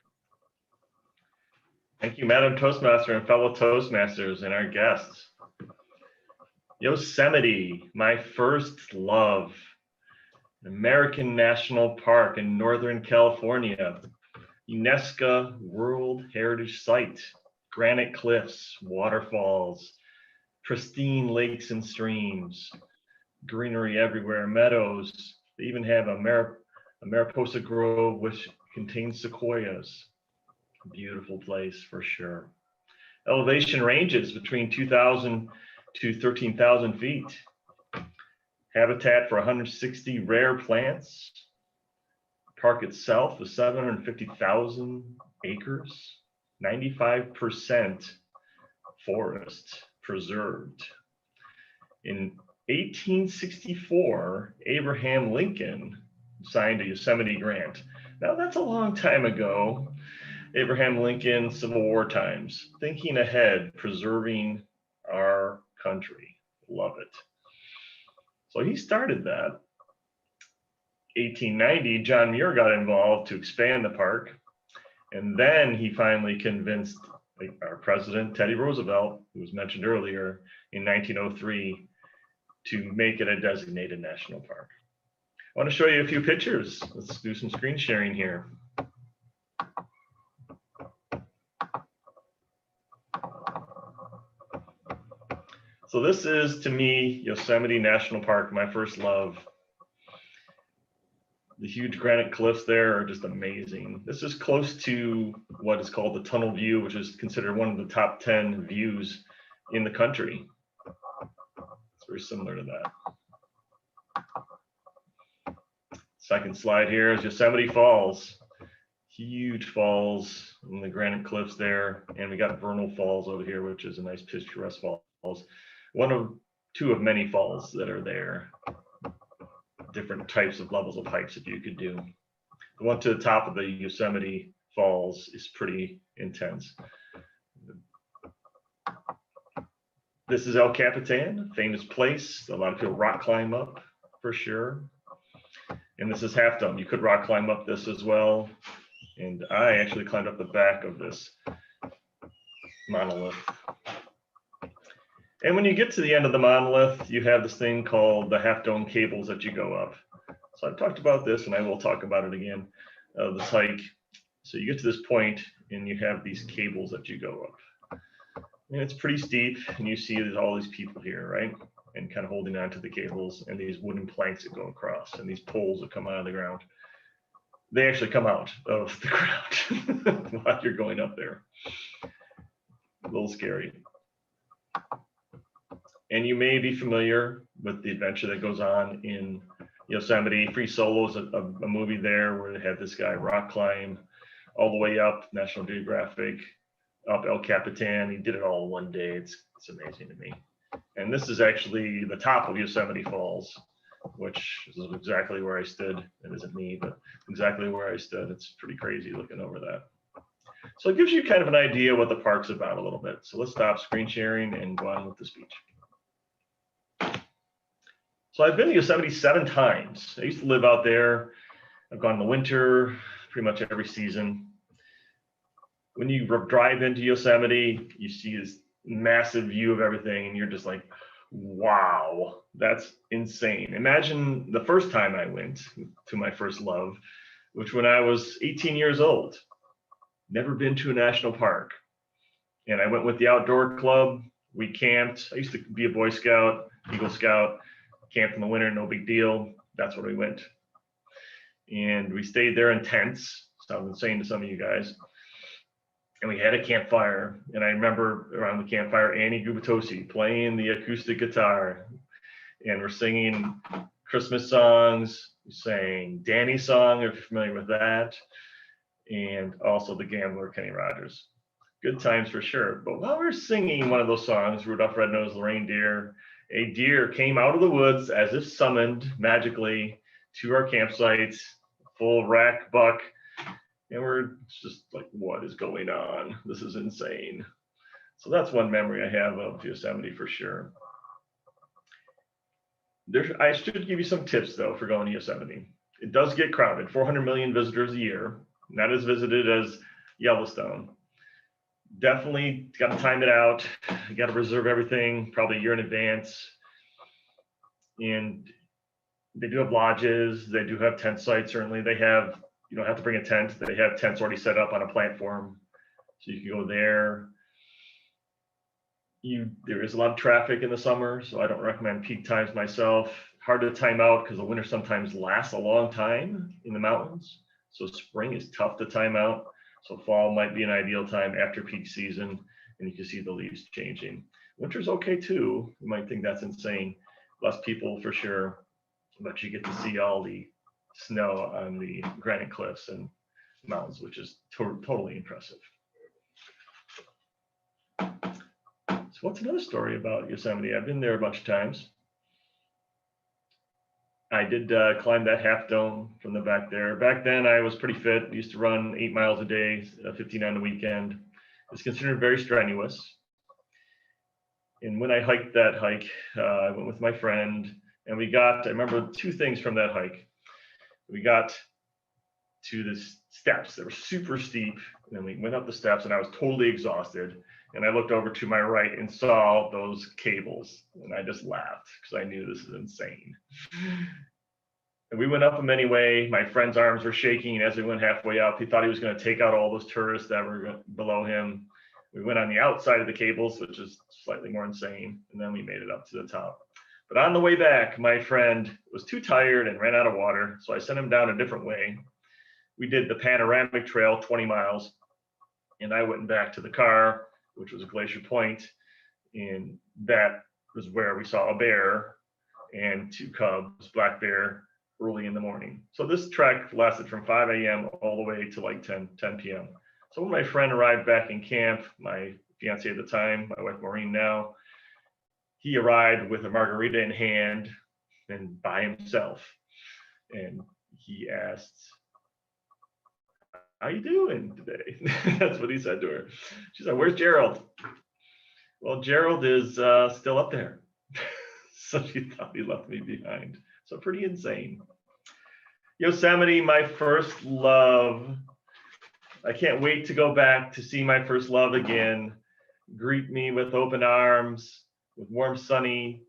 Thank you, Madam Toastmaster and fellow Toastmasters and our guests. Yosemite, My First Love. American National Park in Northern California. UNESCO World Heritage Site. Granite cliffs, waterfalls, pristine lakes and streams, greenery everywhere, meadows. They even have a Mariposa Grove, which contains sequoias. Beautiful place for sure. Elevation ranges between 2,000 to 13,000 feet. Habitat for 160 rare plants. Park itself is 750,000 acres. 95% forest preserved. In 1864, Abraham Lincoln signed a Yosemite grant. Now that's a long time ago. Abraham Lincoln, Civil War times, thinking ahead, preserving our country. Love it. So he started that. 1890, John Muir got involved to expand the park. And then he finally convinced our president, Teddy Roosevelt, who was mentioned earlier, in 1903, to make it a designated national park. I want to show you a few pictures. Let's do some screen sharing here. So this is, to me, Yosemite National Park, my first love. The huge granite cliffs there are just amazing. This is close to what is called the Tunnel View, which is considered one of the top 10 views in the country. It's very similar to that. Second slide here is Yosemite Falls. Huge falls in the granite cliffs there. And we got Vernal Falls over here, which is a nice picturesque falls. One of two of many falls that are there. Different types of levels of hikes that you could do. The one to the top of the Yosemite Falls is pretty intense. This is El Capitan, famous place. A lot of people rock climb up for sure. And this is Half Dome. You could rock climb up this as well. And I actually climbed up the back of this monolith. And when you get to the end of the monolith, you have this thing called the Half Dome cables that you go up. So I've talked about this and I will talk about it again, this hike. So you get to this point and you have these cables that you go up. And it's pretty steep and you see there's all these people here, right? And kind of holding on to the cables and these wooden planks that go across and these poles that come out of the ground. They actually come out of the ground while you're going up there. A little scary. And you may be familiar with the adventure that goes on in Yosemite. Free Solo is a movie there where they had this guy rock climb all the way up, National Geographic, up El Capitan. He did it all in one day. It's amazing to me. And this is actually the top of Yosemite Falls, which is exactly where I stood. It isn't me, but exactly where I stood. It's pretty crazy looking over that. So it gives you kind of an idea what the park's about a little bit. So let's stop screen sharing and go on with the speech. So I've been to Yosemite 7 times. I used to live out there. I've gone in the winter, pretty much every season. When you drive into Yosemite, you see this massive view of everything and you're just like, wow, that's insane. Imagine the first time I went to my first love, which when I was 18 years old, never been to a national park. And I went with the outdoor club. We camped. I used to be a Boy Scout, Eagle Scout. Camped in the winter, no big deal. That's where we went. And we stayed there in tents. Sounds insane to some of you guys. And we had a campfire. And I remember around the campfire, Annie Gubitosi playing the acoustic guitar. And we're singing Christmas songs. We sang Danny's song, if you're familiar with that. And also The Gambler, Kenny Rogers. Good times for sure. But while we were singing one of those songs, Rudolph Red-Nosed Reindeer, a deer came out of the woods as if summoned magically to our campsite, full rack buck. And we're just like, what is going on? This is insane. So that's one memory I have of Yosemite for sure. I should give you some tips though for going to Yosemite. It does get crowded, 400 million visitors a year, not as visited as Yellowstone. Definitely got to time it out. You got to reserve everything probably a year in advance. And they do have lodges. They do have tent sites. Certainly they have, you don't have to bring a tent. They have tents already set up on a platform. So you can go there. There is a lot of traffic in the summer, so I don't recommend peak times myself. Hard to time out because the winter sometimes lasts a long time in the mountains. So spring is tough to time out. So fall might be an ideal time after peak season, and you can see the leaves changing. Winter's okay too. You might think that's insane. Less people for sure, but you get to see all the snow on the granite cliffs and mountains, which is totally impressive. So what's another story about Yosemite? I've been there a bunch of times. I did climb that half dome from the back there. Back then I was pretty fit. Used to run 8 miles a day, 15 on the weekend. It's considered very strenuous. And when I hiked that hike, I went with my friend and I remember 2 things from that hike. We got to the steps that were super steep. And then we went up the steps and I was totally exhausted. And I looked over to my right and saw those cables. And I just laughed because I knew this is insane. And we went up them anyway. My friend's arms were shaking as we went halfway up. He thought he was going to take out all those tourists that were below him. We went on the outside of the cables, which is slightly more insane. And then we made it up to the top. But on the way back, my friend was too tired and ran out of water. So I sent him down a different way. We did the panoramic trail, 20 miles. And I went back to the car, which was Glacier Point. And that was where we saw a bear and 2 cubs, black bear, early in the morning. So this trek lasted from 5 a.m. all the way to like 10 p.m. So when my friend arrived back in camp, my fiance at the time, my wife Maureen now, he arrived with a margarita in hand and by himself. And he asked, "How you doing today?" That's what he said to her. She said, "Where's Gerald?" Well, Gerald is still up there. So she thought he left me behind. So pretty insane. Yosemite, my first love. I can't wait to go back to see my first love again. Greet me with open arms, with warm, sunny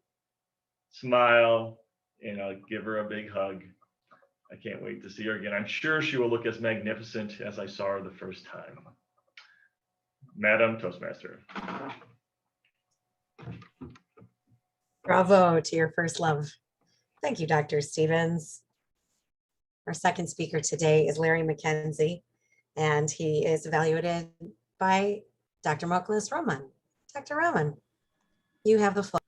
smile, and I'll give her a big hug. I can't wait to see her again. I'm sure she will look as magnificent as I saw her the first time. Madam Toastmaster. Bravo to your first love. Thank you, Dr. Stevens. Our second speaker today is Larry McKenzie, and he is evaluated by Dr. Moklis Roman. Dr. Roman, you have the floor.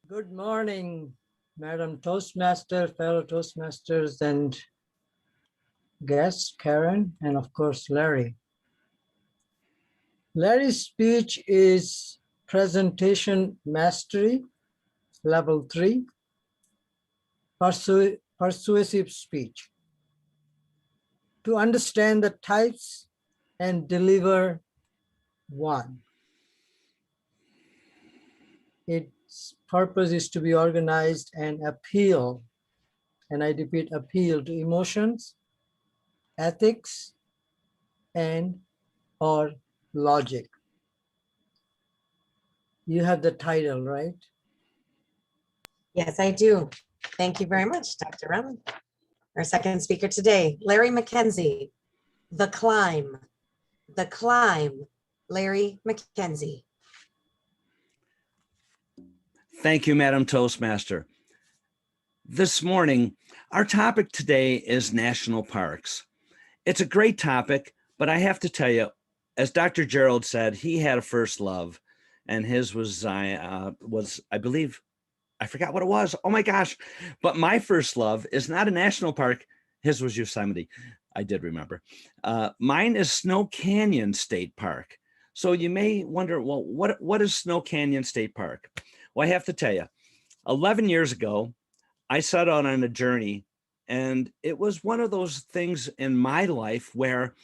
Good morning, Madam Toastmaster, fellow Toastmasters, and guests, Karen, and of course, Larry. Larry's speech is Presentation Mastery, Level 3, Persuasive Speech. To understand the types and deliver one. Its purpose is to be organized and appeal, and I repeat, appeal to emotions, ethics, and or logic. You have the title, right? Yes, I do. Thank you very much, Dr. Roman. Our second speaker today, Larry McKenzie, The Climb. The Climb, Larry McKenzie. Thank you, Madam Toastmaster. This morning, our topic today is national parks. It's a great topic, but I have to tell you, as Dr. Gerald said, he had a first love, and his was I believe, I forgot what it was. Oh my gosh. But my first love is not a national park. His was Yosemite. I did remember. Mine is Snow Canyon State Park. So you may wonder, well, what is Snow Canyon State Park? Well, I have to tell you, 11 years ago, I set out on a journey, and it was one of those things in my life where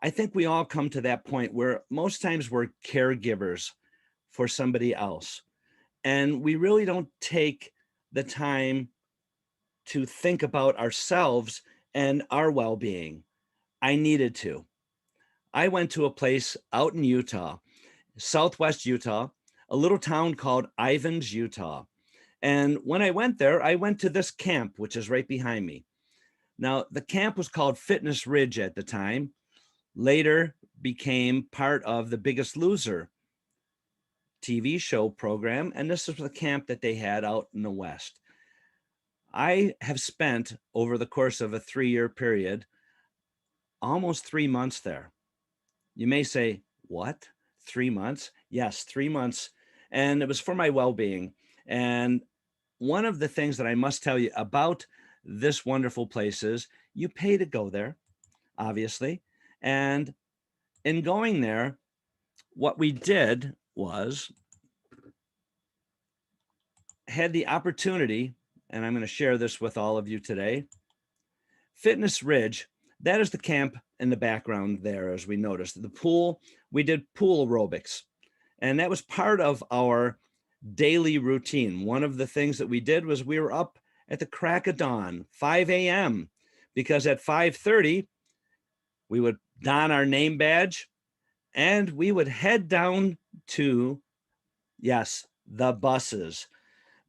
I think we all come to that point where most times we're caregivers for somebody else. And we really don't take the time to think about ourselves and our well-being. I needed to. I went to a place out in Utah, Southwest Utah, a little town called Ivins, Utah. And when I went there, I went to this camp, which is right behind me. Now, the camp was called Fitness Ridge at the time, later became part of The Biggest Loser TV show program, and this is the camp that they had out in the West. I have spent, over the course of a 3-year period, almost 3 months there. You may say, what? 3 months? Yes, 3 months. And it was for my well-being. And one of the things that I must tell you about this wonderful place is you pay to go there, obviously. And in going there, what we did was had the opportunity, and I'm going to share this with all of you today. Fitness Ridge, that is the camp in the background there, as we noticed. The pool, we did pool aerobics, and that was part of our daily routine. One of the things that we did was we were up at the crack of dawn, 5 a.m., because at 5:30, we would don our name badge and we would head down to, yes, the buses.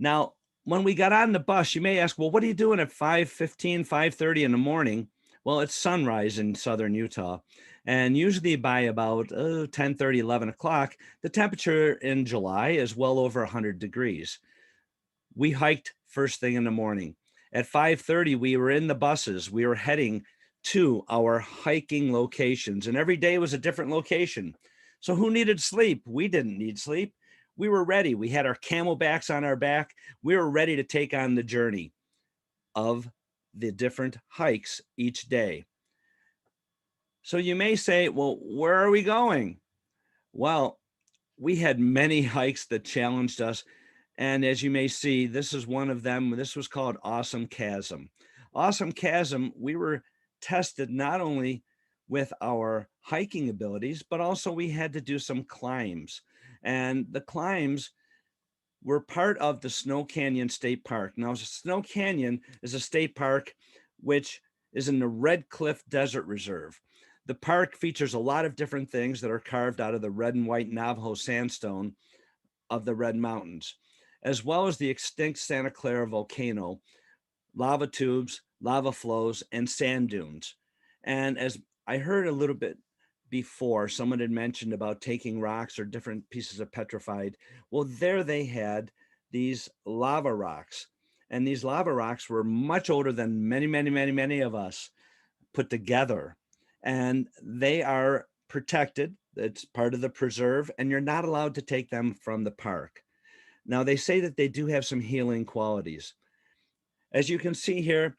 Now, when we got on the bus, you may ask, well, what are you doing at 5:15, 5:30 in the morning? Well, it's sunrise in southern Utah. And usually by about 10:30, 11 o'clock, the temperature in July is well over 100 degrees. We hiked first thing in the morning. At 5:30, we were in the buses. We were heading to our hiking locations, and every day was a different location. So who needed sleep? We didn't need sleep. We were ready. We had our camelbacks on our back. We were ready to take on the journey of the different hikes each day. So you may say, well, where are we going? Well, we had many hikes that challenged us. And as you may see, this is one of them. This was called Awesome Chasm. Awesome Chasm, we were tested not only with our hiking abilities, but also we had to do some climbs. And the climbs were part of the Snow Canyon State Park. Now, Snow Canyon is a state park which is in the Red Cliff Desert Reserve. The park features a lot of different things that are carved out of the red and white Navajo sandstone of the Red Mountains, as well as the extinct Santa Clara volcano, lava tubes, lava flows, and sand dunes. And as I heard a little bit before, someone had mentioned about taking rocks or different pieces of petrified. Well, there they had these lava rocks. And these lava rocks were much older than many of us put together. And they are protected. It's part of the preserve, and you're not allowed to take them from the park. Now, they say that they do have some healing qualities. As you can see here,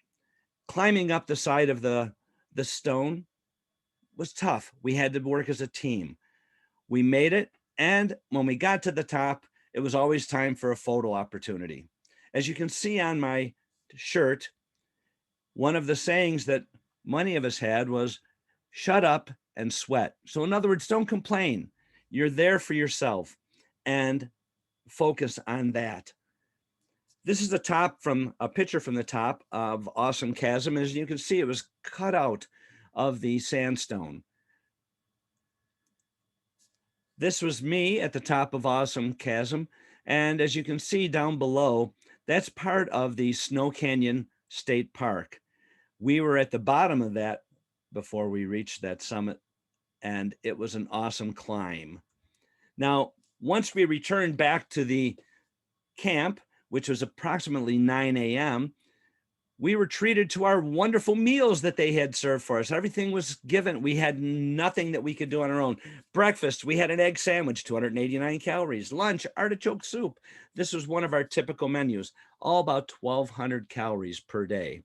climbing up the side of the stone was tough. We had to work as a team. We made it, and when we got to the top, it was always time for a photo opportunity. As you can see on my shirt, one of the sayings that many of us had was, shut up and sweat. So in other words, don't complain. You're there for yourself and focus on that. This is a picture from the top of Awesome Chasm. As you can see, it was cut out of the sandstone. This was me at the top of Awesome Chasm. And as you can see down below, that's part of the Snow Canyon State Park. We were at the bottom of that before we reached that summit, and it was an awesome climb. Now, once we returned back to the camp, which was approximately 9 a.m., We were treated to our wonderful meals that they had served for us. Everything was given. We had nothing that we could do on our own. Breakfast, we had an egg sandwich, 289 calories. Lunch, artichoke soup. This was one of our typical menus, all about 1,200 calories per day.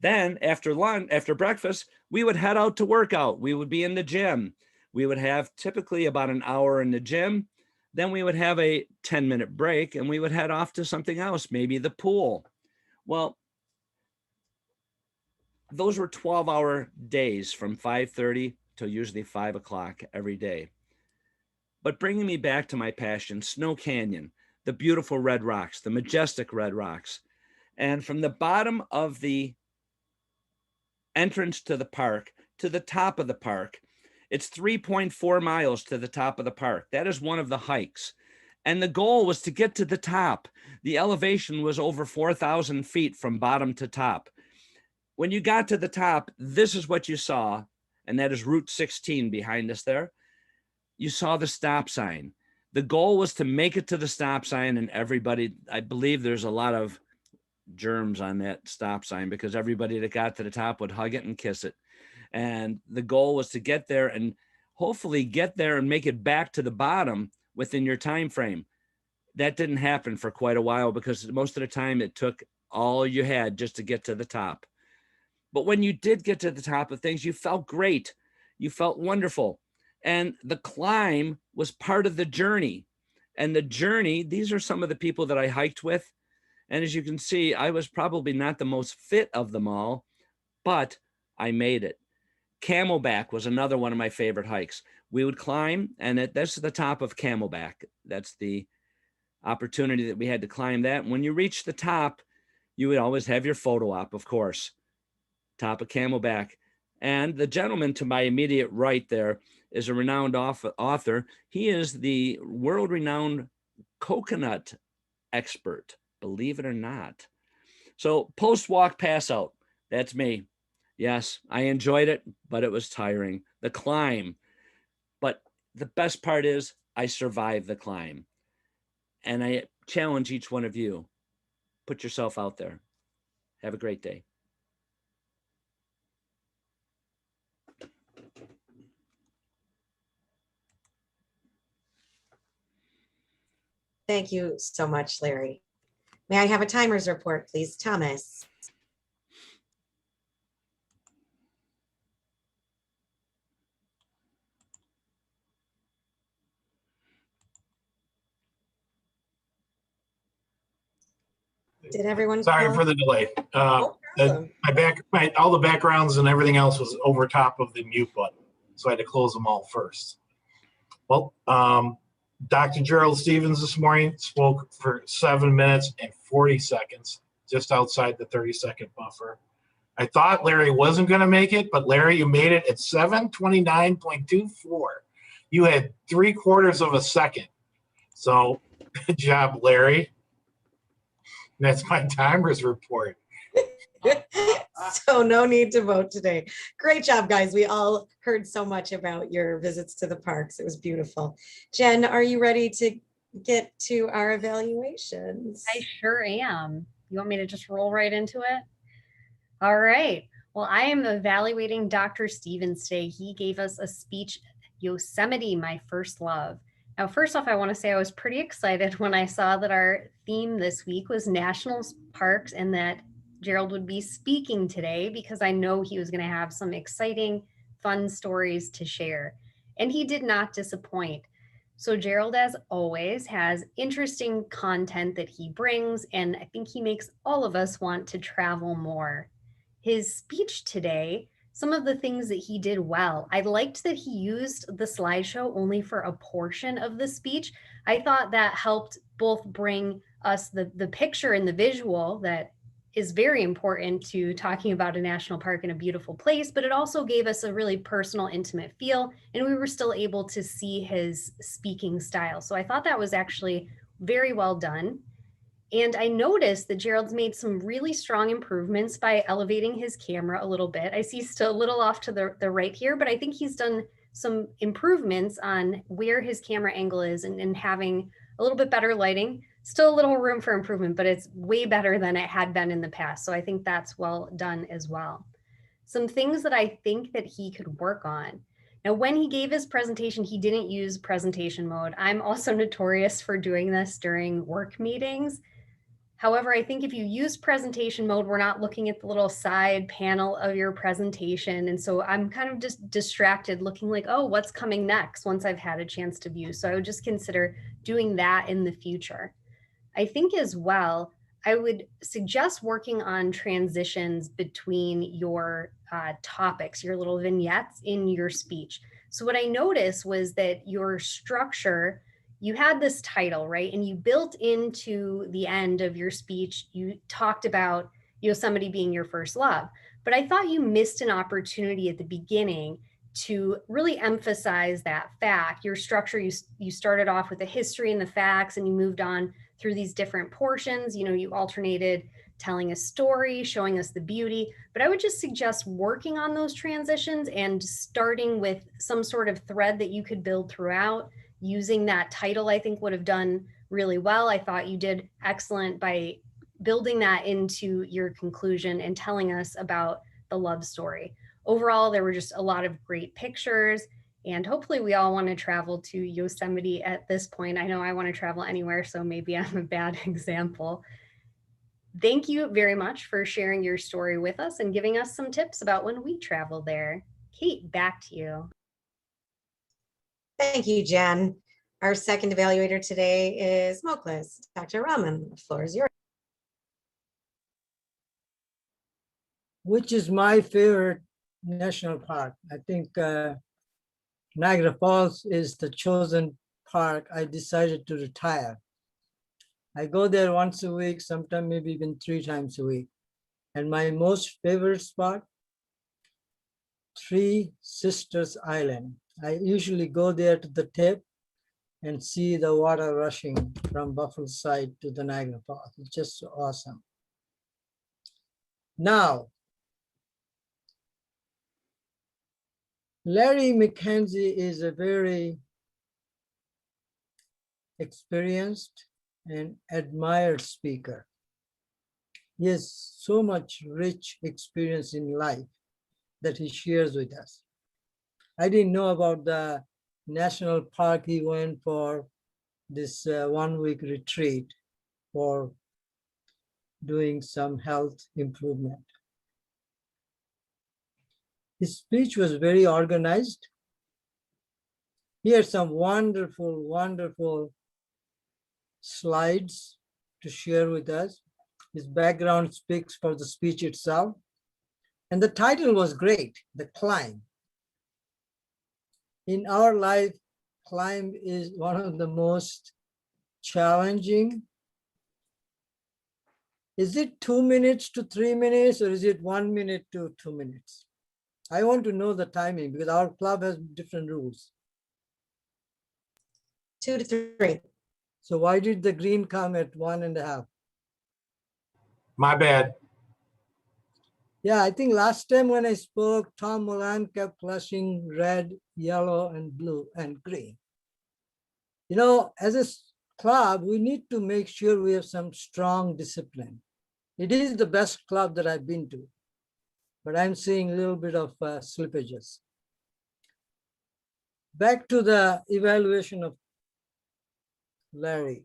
Then after lunch, after breakfast, we would head out to work out. We would be in the gym. We would have typically about an hour in the gym. Then we would have a 10-minute break and we would head off to something else, maybe the pool. Well, those were 12-hour days from 5:30 till usually 5 o'clock every day. But bringing me back to my passion, Snow Canyon, the beautiful red rocks, the majestic red rocks. And from the bottom of the entrance to the park to the top of the park, it's 3.4 miles to the top of the park. That is one of the hikes. And the goal was to get to the top. The elevation was over 4,000 feet from bottom to top. When you got to the top, this is what you saw, and that is Route 16 behind us there. You saw the stop sign. The goal was to make it to the stop sign, and everybody, I believe there's a lot of germs on that stop sign because everybody that got to the top would hug it and kiss it. And the goal was to get there and hopefully get there and make it back to the bottom within your time frame. That didn't happen for quite a while because most of the time it took all you had just to get to the top. But when you did get to the top of things, you felt great. You felt wonderful. And the climb was part of the journey. And the journey, these are some of the people that I hiked with. And as you can see, I was probably not the most fit of them all, but I made it. Camelback was another one of my favorite hikes. We would climb, and that's the top of Camelback. That's the opportunity that we had to climb that. When you reach the top, you would always have your photo op, of course. Top of Camelback. And the gentleman to my immediate right there is a renowned author. He is the world-renowned coconut expert, believe it or not. So post-walk pass out, that's me. Yes, I enjoyed it, but it was tiring. The climb. But the best part is I survived the climb. And I challenge each one of you, put yourself out there. Have a great day. Thank you so much, Larry. May I have a timers report, please, Thomas? Did everyone? Sorry for the delay. All the backgrounds and everything else was over top of the mute button, so I had to close them all first. Well, Dr. Gerald Stevens this morning spoke for 7 minutes and 40 seconds, just outside the 30-second buffer. I thought Larry wasn't going to make it, but Larry, you made it at 7:29.24. You had 3/4 of a second. So good job, Larry. That's my timers report. So no need to vote today. Great job, guys. We all heard so much about your visits to the parks. It was beautiful. Jen, are you ready to get to our evaluations? I sure am. You want me to just roll right into it? All right. Well, I am evaluating Dr. Stevens today. He gave us a speech, Yosemite, My First Love. Now, first off, I want to say I was pretty excited when I saw that our theme this week was national parks and that Gerald would be speaking today because I know he was going to have some exciting, fun stories to share. And he did not disappoint. So Gerald, as always, has interesting content that he brings, and I think he makes all of us want to travel more. His speech today, some of the things that he did well. I liked that he used the slideshow only for a portion of the speech. I thought that helped both bring us the picture and the visual that is very important to talking about a national park in a beautiful place, but it also gave us a really personal, intimate feel, and we were still able to see his speaking style. So I thought that was actually very well done. And I noticed that Gerald's made some really strong improvements by elevating his camera a little bit. I see still a little off to the right here, but I think he's done some improvements on where his camera angle is and having a little bit better lighting, still a little room for improvement, but it's way better than it had been in the past. So I think that's well done as well. Some things that I think that he could work on. Now, when he gave his presentation, he didn't use presentation mode. I'm also notorious for doing this during work meetings. However, I think if you use presentation mode, we're not looking at the little side panel of your presentation. And so I'm kind of just distracted looking like, oh, what's coming next once I've had a chance to view. So I would just consider doing that in the future. I think as well, I would suggest working on transitions between your topics, your little vignettes in your speech. So what I noticed was that your structure, you had this title, right? And you built into the end of your speech, you talked about Yosemite being your first love. But I thought you missed an opportunity at the beginning to really emphasize that fact. Your structure, you started off with the history and the facts, and you moved on through these different portions. You alternated telling a story, showing us the beauty, but I would just suggest working on those transitions and starting with some sort of thread that you could build throughout. Using that title, I think would have done really well. I thought you did excellent by building that into your conclusion and telling us about the love story. Overall, there were just a lot of great pictures, and hopefully we all want to travel to Yosemite at this point. I know I want to travel anywhere, so maybe I'm a bad example. Thank you very much for sharing your story with us and giving us some tips about when we travel there. Kate, back to you. Thank you, Jen. Our second evaluator today is Moklis. Dr. Rahman, the floor is yours. Which is my favorite national park? I think Niagara Falls is the chosen park. I decided to retire. I go there once a week, sometimes maybe even 3 times a week. And my most favorite spot, Three Sisters Island. I usually go there to the tip and see the water rushing from Buffalo side to the Niagara Falls. It's just so awesome. Now, Larry McKenzie is a very experienced and admired speaker. He has so much rich experience in life that he shares with us. I didn't know about the national park he went for this 1-week retreat for doing some health improvement. His speech was very organized. He had some wonderful, wonderful slides to share with us. His background speaks for the speech itself. And the title was great, The Climb. In our life, climb is one of the most challenging. Is it 2 minutes to 3 minutes, or is it 1 minute to 2 minutes? I want to know the timing because our club has different rules. 2 to 3. So why did the green come at 1.5? My bad. Yeah, I think last time when I spoke, Tom Moran kept flashing red, yellow, and blue and green. As a club, we need to make sure we have some strong discipline. It is the best club that I've been to, but I'm seeing a little bit of slippages. Back to the evaluation of Larry.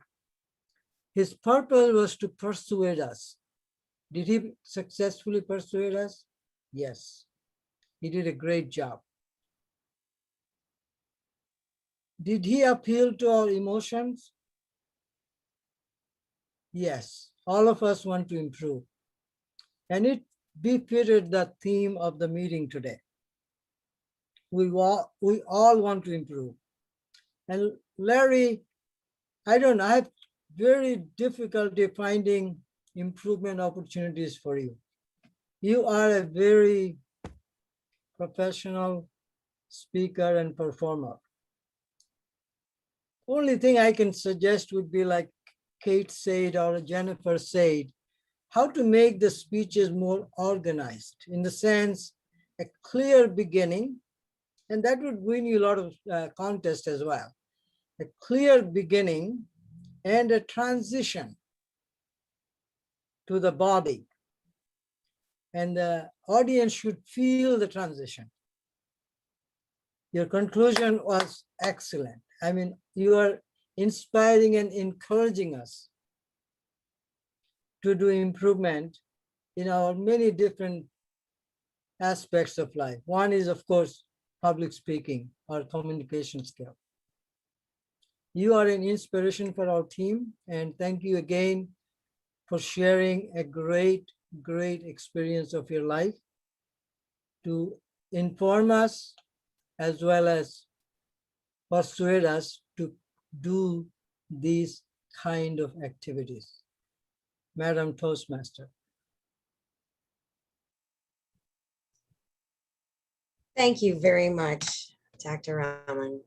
His purpose was to persuade us. Did he successfully persuade us? Yes, he did a great job. Did he appeal to our emotions? Yes, all of us want to improve. And it befitted the theme of the meeting today. We all want to improve. And Larry, I have very difficulty finding improvement opportunities for you. You are a very professional speaker and performer. Only thing I can suggest would be like Kate said or Jennifer said, how to make the speeches more organized in the sense, a clear beginning, and that would win you a lot of contests as well. A clear beginning, and a transition to the body. And the audience should feel the transition. Your conclusion was excellent. I mean, you are inspiring and encouraging us to do improvement in our many different aspects of life. One is, of course, public speaking or communication skill. You are an inspiration for our team, and thank you again for sharing a great experience of your life to inform us as well as persuade us to do these kind of activities. Madam Toastmaster. Thank you very much, Dr. Rahman.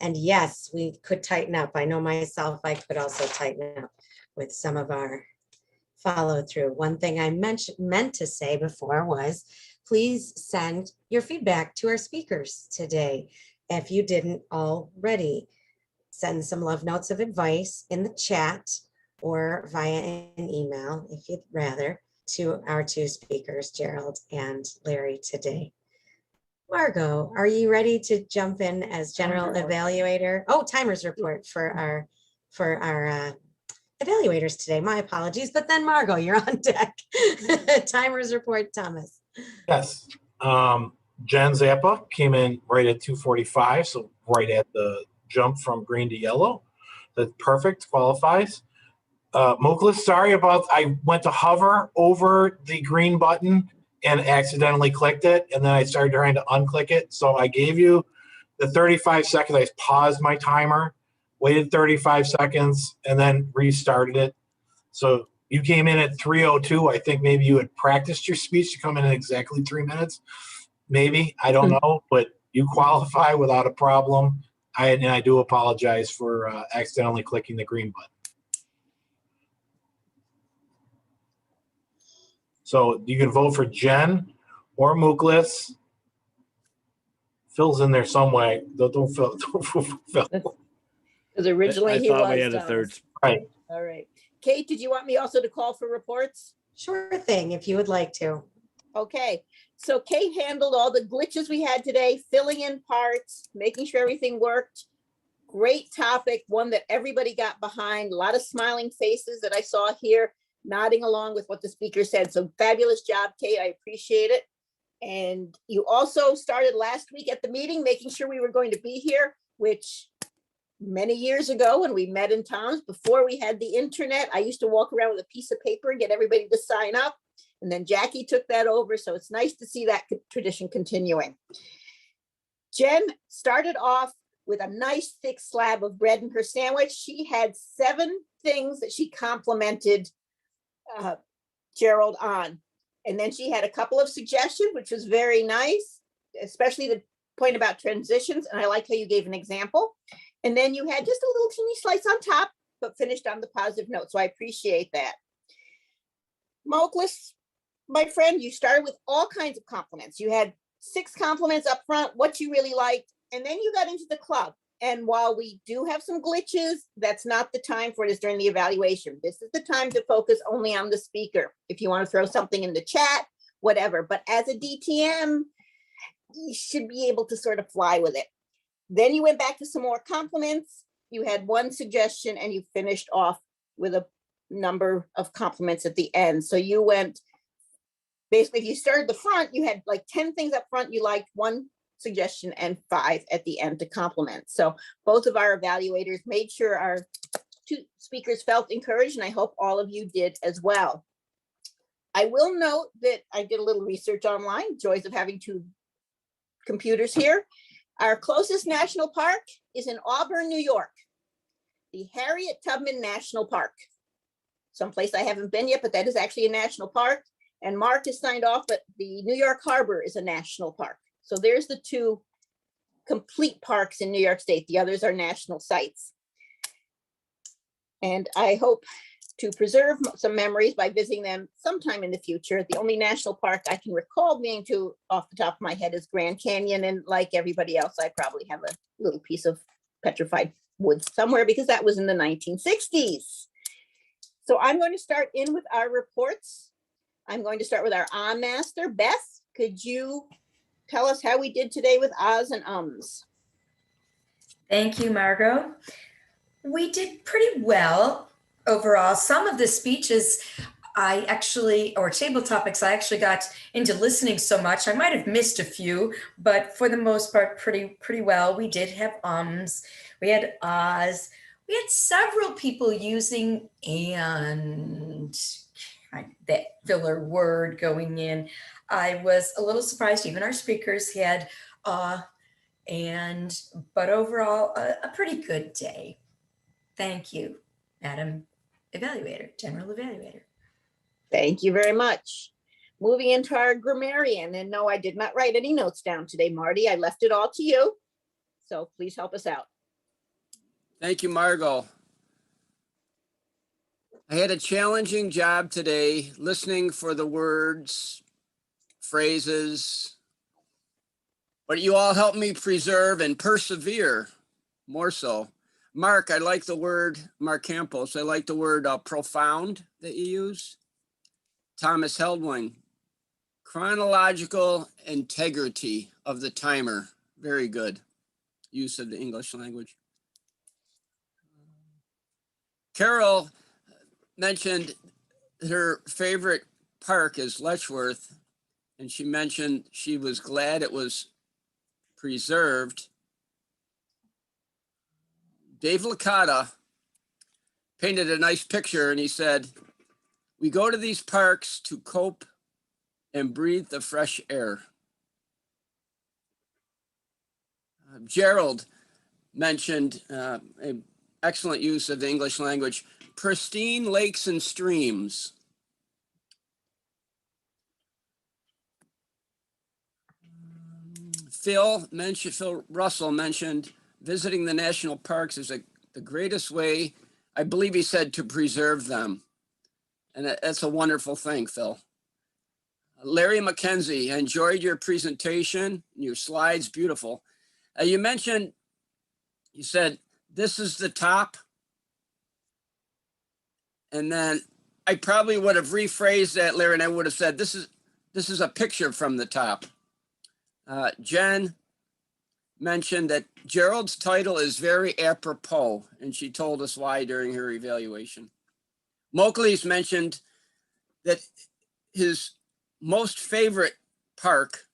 And yes, we could tighten up. I know myself, I could also tighten up with some of our follow through. One thing I meant to say before was, please send your feedback to our speakers today. If you didn't already, send some love notes of advice in the chat or via an email, if you'd rather, to our two speakers, Gerald and Larry, today. Margot, are you ready to jump in as general evaluator? Oh, timers report for our evaluators today. My apologies, but then Margot, you're on deck. Timers report, Thomas. Yes. Jen Zappa came in right at 245, so right at the jump from green to yellow. That's perfect, qualifies. Muklas, sorry about, I went to hover over the green button and accidentally clicked it, and then I started trying to unclick it. So I gave you the 35 seconds. I paused my timer, waited 35 seconds, and then restarted it. So you came in at 3:02. I think maybe you had practiced your speech to come in exactly 3 minutes. Maybe, I don't know, but you qualify without a problem. I do apologize for accidentally clicking the green button. So you can vote for Jen or Muklas. Phil's in there some way. Don't Phil. Because originally I he thought was. we had a Thomas. third. Right. All right. Kate, did you want me also to call for reports? Sure thing, if you would like to. Okay. So Kate handled all the glitches we had today, filling in parts, making sure everything worked. Great topic, one that everybody got behind. A lot of smiling faces that I saw here, nodding along with what the speaker said. So fabulous job, Kate. I appreciate it. And you also started last week at the meeting, making sure we were going to be here, which many years ago when we met in Tom's, before we had the internet, I used to walk around with a piece of paper and get everybody to sign up. And then Jackie took that over. So it's nice to see that tradition continuing. Jen started off with a nice thick slab of bread in her sandwich. She had 7 things that she complimented Gerald on. And then she had a couple of suggestions, which was very nice, especially the point about transitions. And I like how you gave an example. And then you had just a little teeny slice on top, but finished on the positive note. So I appreciate that. Moklis, my friend, you started with all kinds of compliments. You had 6 compliments up front, what you really liked, and then you got into the club. And while we do have some glitches, that's not the time for it. Is during the evaluation. This is the time to focus only on the speaker. If you want to throw something in the chat, whatever. But as a DTM, you should be able to sort of fly with it. Then you went back to some more compliments. You had 1 suggestion and you finished off with a number of compliments at the end. So you went, basically, if you started the front, you had like 10 things up front you liked, 1 suggestion, and 5 at the end to compliment. So both of our evaluators made sure our 2 speakers felt encouraged, and I hope all of you did as well. I will note that I did a little research online, joys of having 2 computers here. Our closest national park is in Auburn, New York, the Harriet Tubman National Park. Someplace I haven't been yet, but that is actually a national park. And Mark has signed off, but the New York Harbor is a national park. So there's the 2 complete parks in New York State. The others are national sites. And I hope to preserve some memories by visiting them sometime in the future. The only national park I can recall being to off the top of my head is Grand Canyon. And like everybody else, I probably have a little piece of petrified wood somewhere because that was in the 1960s. So I'm going to start in with our reports. I'm going to start with our master. Beth, could you tell us how we did today with ahs and ums? Thank you, Margot. We did pretty well overall. Some of the speeches or table topics, I actually got into listening so much. I might have missed a few, but for the most part, pretty well. We did have ums, we had ahs, we had several people using and that filler word going in. I was a little surprised, even our speakers had but overall, a pretty good day. Thank you, Madam Evaluator, General Evaluator. Thank you very much. Moving into our grammarian, and no, I did not write any notes down today, Marty. I left it all to you. So please help us out. Thank you, Margot. I had a challenging job today listening for the words, phrases, but you all helped me preserve and persevere more so. Mark, I like the word, Mark Campos, I like the word profound that you use. Thomas Heldwing, chronological integrity of the timer. Very good use of the English language. Carol mentioned her favorite park is Letchworth, and she mentioned she was glad it was preserved. Dave Licata painted a nice picture and he said, "We go to these parks to cope and breathe the fresh air." Gerald mentioned an excellent use of the English language, pristine lakes and streams. Phil Russell mentioned visiting the national parks is the greatest way, I believe he said, to preserve them. And that's a wonderful thing, Phil. Larry McKenzie, I enjoyed your presentation, your slides, beautiful. You mentioned, you said, this is the top. And then I probably would have rephrased that, Larry, and I would have said, this is a picture from the top. Jen mentioned that Gerald's title is very apropos, and she told us why during her evaluation. Moakley's mentioned that his most favorite park,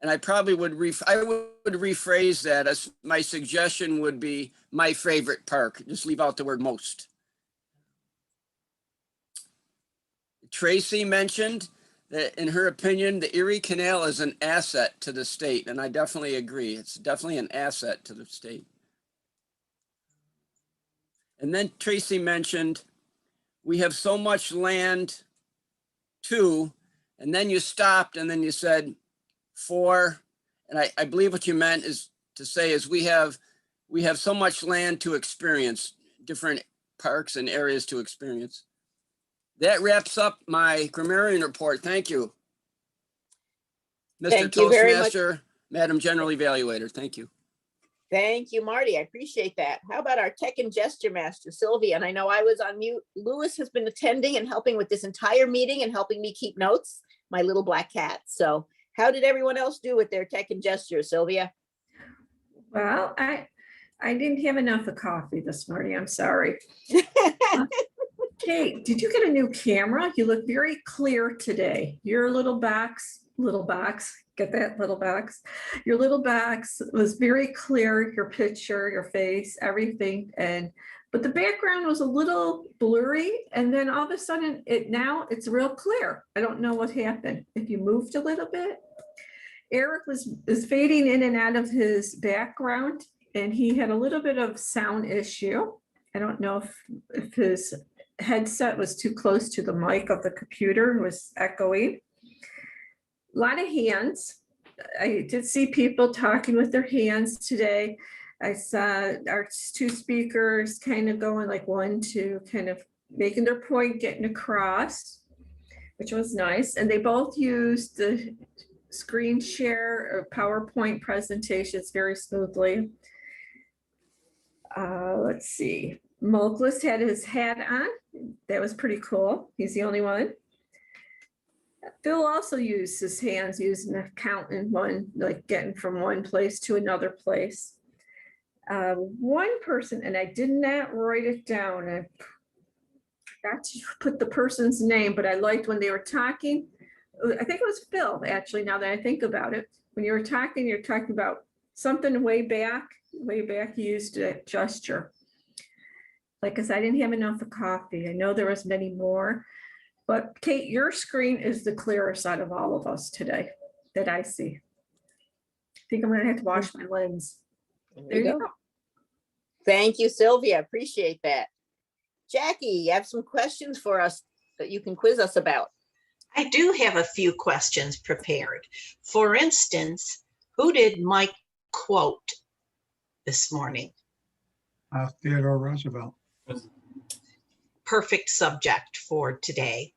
and I probably would rephrase that as my suggestion would be my favorite park. Just leave out the word most. Tracy mentioned that in her opinion, the Erie Canal is an asset to the state, and I definitely agree. It's definitely an asset to the state. And then Tracy mentioned we have so much land too, and then you stopped and then you said for, and I believe what you meant is to say is we have so much land to experience, different parks and areas to experience. That wraps up my grammarian report. Thank you. Mr. Thank you very much. Toastmaster, Madam General Evaluator, thank you. Thank you, Marty. I appreciate that. How about our tech and gesture master, Sylvia? And I know I was on mute. Lewis has been attending and helping with this entire meeting and helping me keep notes, my little black cat. So how did everyone else do with their tech and gesture, Sylvia? Well, I didn't have enough of coffee this morning. I'm sorry. Kate, did you get a new camera? You look very clear today. Your little box, get that little box? Your little box was very clear, your picture, your face, everything. But the background was a little blurry. And then all of a sudden now it's real clear. I don't know what happened. If you moved a little bit, Eric is fading in and out of his background and he had a little bit of sound issue. I don't know if his headset was too close to the mic of the computer and was echoing. A lot of hands. I did see people talking with their hands today. I saw our two speakers kind of going like 1, 2, kind of making their point, getting across, which was nice. And they both used the screen share or PowerPoint presentations very smoothly. Let's see. Mulkless had his hat on. That was pretty cool. He's the only one. Phil also used his hands using a count in one, like getting from one place to another place. One person, and I did not write it down. I forgot to put the person's name, but I liked when they were talking. I think it was Phil, actually, now that I think about it. When you were talking, you're talking about something way back, you used a gesture. Like, because I didn't have enough of coffee. I know there was many more, but Kate, your screen is the clearest out of all of us today that I see. I think I'm gonna have to wash my lens. There you go. Thank you, Sylvia. Appreciate that. Jackie, you have some questions for us that you can quiz us about. I do have a few questions prepared. For instance, who did Mike quote this morning? Theodore Roosevelt. Perfect subject for today.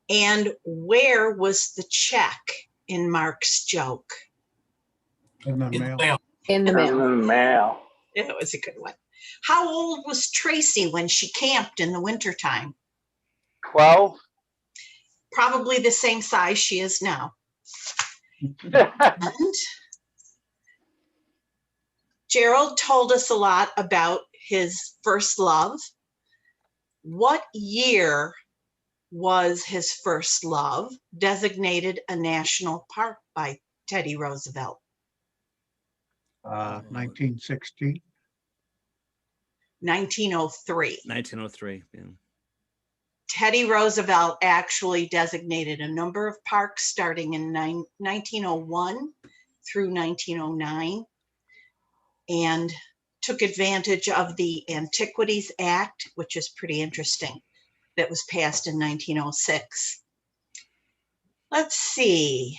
And where was the check in Mark's joke? In the mail. In the mail. It was a good one. How old was Tracy when she camped in the wintertime? 12. Probably the same size she is now. And Gerald told us a lot about his first love. What year was his first love designated a national park by Teddy Roosevelt? 1916. 1903. 1903. Yeah. Teddy Roosevelt actually designated a number of parks starting in 1901 through 1909 and took advantage of the Antiquities Act, which is pretty interesting, that was passed in 1906. Let's see.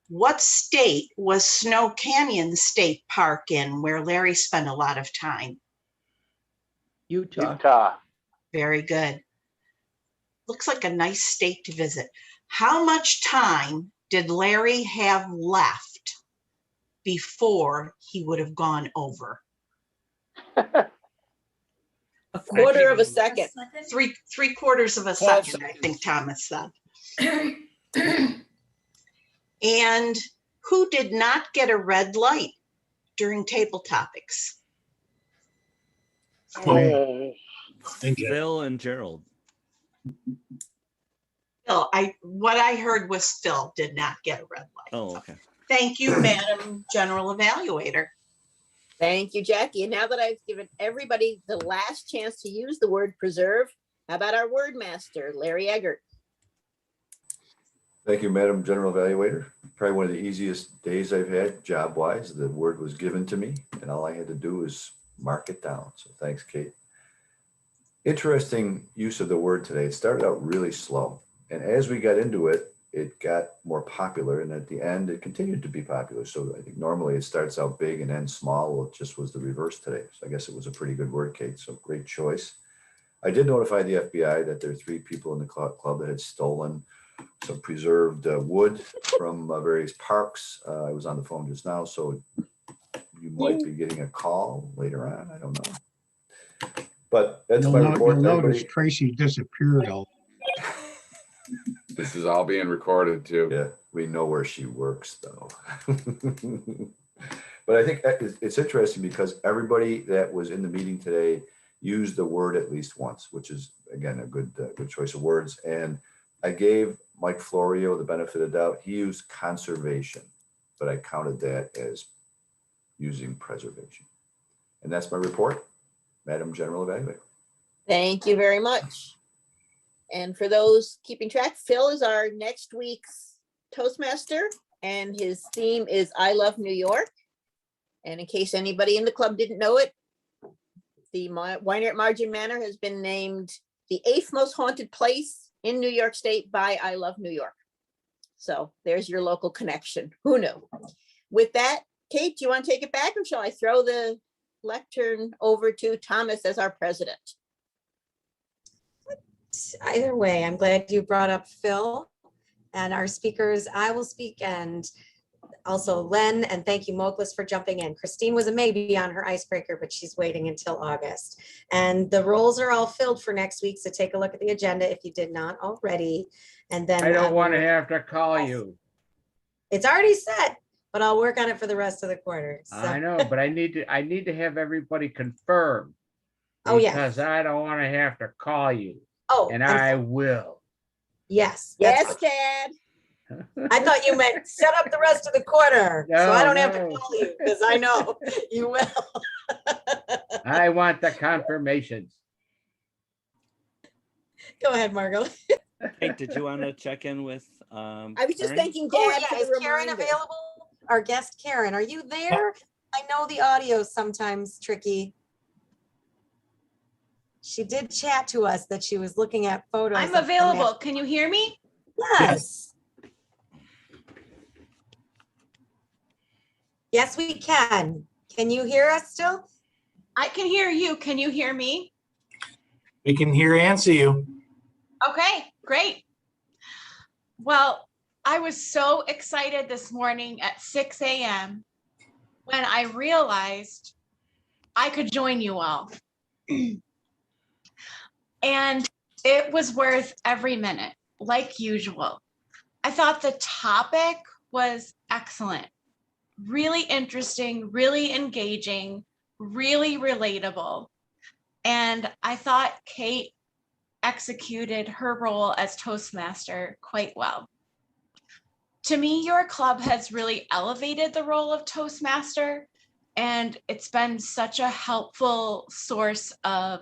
What state was Snow Canyon State Park in, where Larry spent a lot of time? Utah. Very good. Looks like a nice state to visit. How much time did Larry have left before he would have gone over? A quarter of a second. Three quarters of a second, I think Thomas said. And who did not get a red light during table topics? Phil and Gerald. Phil, what I heard was Phil did not get a red light. Oh, okay. Thank you, Madam General Evaluator. Thank you, Jackie. And now that I've given everybody the last chance to use the word preserve, how about our word master, Larry Eggert? Thank you, Madam General Evaluator. Probably one of the easiest days I've had job-wise. The word was given to me and all I had to do was mark it down. So thanks, Kate. Interesting use of the word today. It started out really slow. And as we got into it, it got more popular. And at the end, it continued to be popular. So I think normally it starts out big and ends small. Well, it just was the reverse today. So I guess it was a pretty good word, Kate. So great choice. I did notify the FBI that there are 3 people in the club that had stolen some preserved wood from various parks. I was on the phone just now, so you might be getting a call later on. I don't know. But that's my report. You'll notice Tracy disappeared. This is all being recorded too. Yeah, we know where she works though. But I think it's interesting because everybody that was in the meeting today used the word at least once, which is again a good choice of words. And I gave Mike Florio the benefit of the doubt. He used conservation, but I counted that as using preservation. And that's my report, Madam General Evaluator. Thank you very much. And for those keeping track, Phil is our next week's Toastmaster, and his theme is I Love New York. And in case anybody in the club didn't know it, the Winery at Margin Manor has been named the 8th most haunted place in New York State by I Love New York. So there's your local connection. Who knew? With that, Kate, do you want to take it back, or shall I throw the lectern over to Thomas as our president? Either way, I'm glad you brought up Phil and our speakers. I will speak, and Also Len, and thank you Moklis for jumping in. Christine was a maybe on her icebreaker, but she's waiting until August. And the roles are all filled for next week, so take a look at the agenda if you did not already. And then I don't want to have to call you. It's already set, but I'll work on it for the rest of the quarter. So. I know, but I need to have everybody confirmed. Oh, yes. Because I don't want to have to call you. Oh, and I will. Yes. Yes, Dad. I thought you meant set up the rest of the quarter, so I don't have to No. call you because I know you will. I want the confirmations. Go ahead, Margot. Hank, did you want to check in with? I was just Karen? thanking Dad for the Is Karen reminder. available? Our guest Karen, are you there? I know the audio is sometimes tricky. She did chat to us that she was looking at photos. I'm available. Can you hear me? Yes. Yes, we can. Can you hear us still? I can hear you. Can you hear me? We can hear and see you. Okay, great. Well, I was so excited this morning at 6 a.m. when I realized I could join you all. And it was worth every minute, like usual. I thought the topic was excellent, really interesting, really engaging, really relatable. And I thought Kate executed her role as Toastmaster quite well. To me, your club has really elevated the role of Toastmaster, and it's been such a helpful source of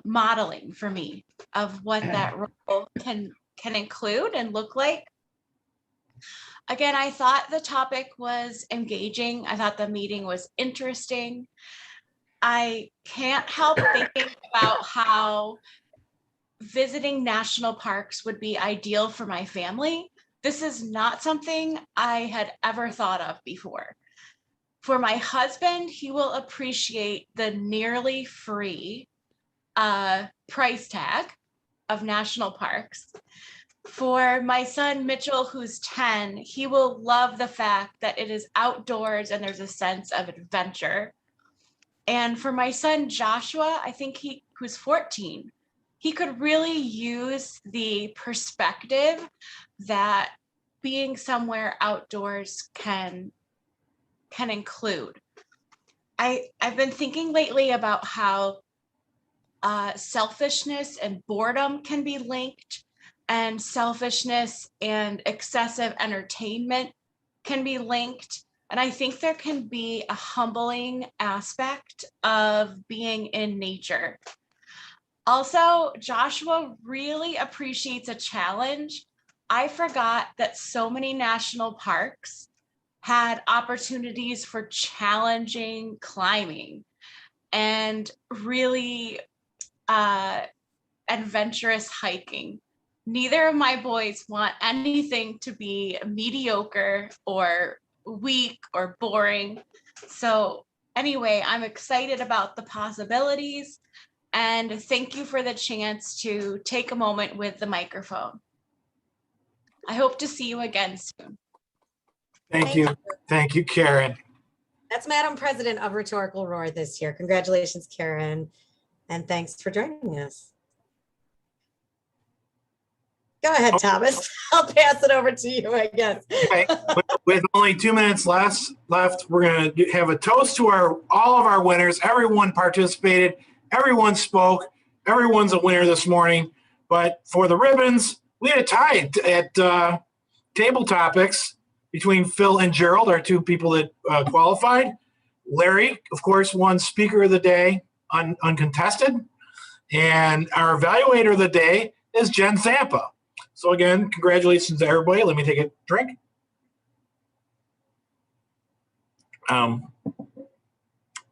modeling for me of what that role can include and look like. Again, I thought the topic was engaging. I thought the meeting was interesting. I can't help thinking about how visiting national parks would be ideal for my family. This is not something I had ever thought of before. For my husband, he will appreciate the nearly free price tag of national parks. For my son Mitchell, who's 10, he will love the fact that it is outdoors and there's a sense of adventure. And for my son Joshua, I think who's 14, he could really use the perspective that being somewhere outdoors can include. I've been thinking lately about how selfishness and boredom can be linked, and selfishness and excessive entertainment can be linked. And I think there can be a humbling aspect of being in nature. Also, Joshua really appreciates a challenge. I forgot that so many national parks had opportunities for challenging climbing and really adventurous hiking. Neither of my boys want anything to be mediocre or weak or boring. So anyway, I'm excited about the possibilities, and thank you for the chance to take a moment with the microphone. I hope to see you again soon. Thank you. Thank you, Karen. That's Madam President of Rhetorical Roar this year. Congratulations, Karen. And thanks for joining us. Go ahead, Thomas. I'll pass it over to you, I guess. Okay. With only 2 minutes left, we're going to have a toast to all of our winners. Everyone participated. Everyone spoke. Everyone's a winner this morning. But for the ribbons, we had a tie at table topics between Phil and Gerald, our two people that qualified. Larry, of course, won Speaker of the Day uncontested. And our evaluator of the day is Jen Zampa. So again, congratulations to everybody. Let me take a drink.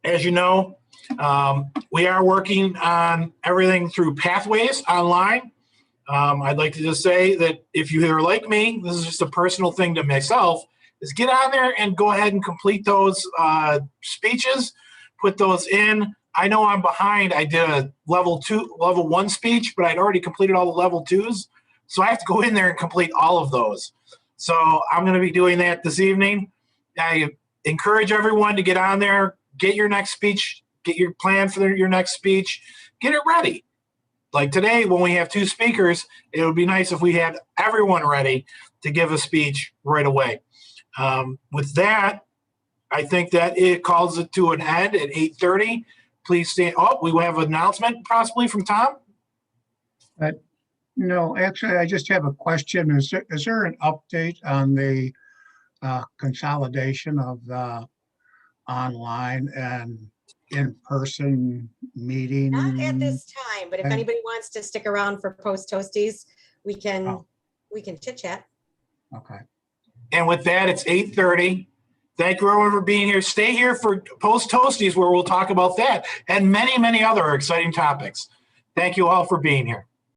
As you know, we are working on everything through Pathways online. I'd like to just say that if you are like me, this is just a personal thing to myself, is get on there and go ahead and complete those speeches, put those in. I know I'm behind. I did a level 1 speech, but I'd already completed all the level 2s. So I have to go in there and complete all of those. So I'm going to be doing that this evening. I encourage everyone to get on there, get your next speech, get your plan for your next speech, get it ready. Like today, when we have 2 speakers, it would be nice if we had everyone ready to give a speech right away. With that, I think that it calls it to an end at 8:30. Please stand. Oh, we have an announcement possibly from Tom. No, actually, I just have a question. Is there an update on the consolidation of the online and in-person meeting? Not at this time, but if And- anybody wants to stick around for post toasties, we can chit chat. Okay. And with that, it's 8:30. Thank you everyone for being here. Stay here for Post Toasties where we'll talk about that and many, many other exciting topics. Thank you all for being here.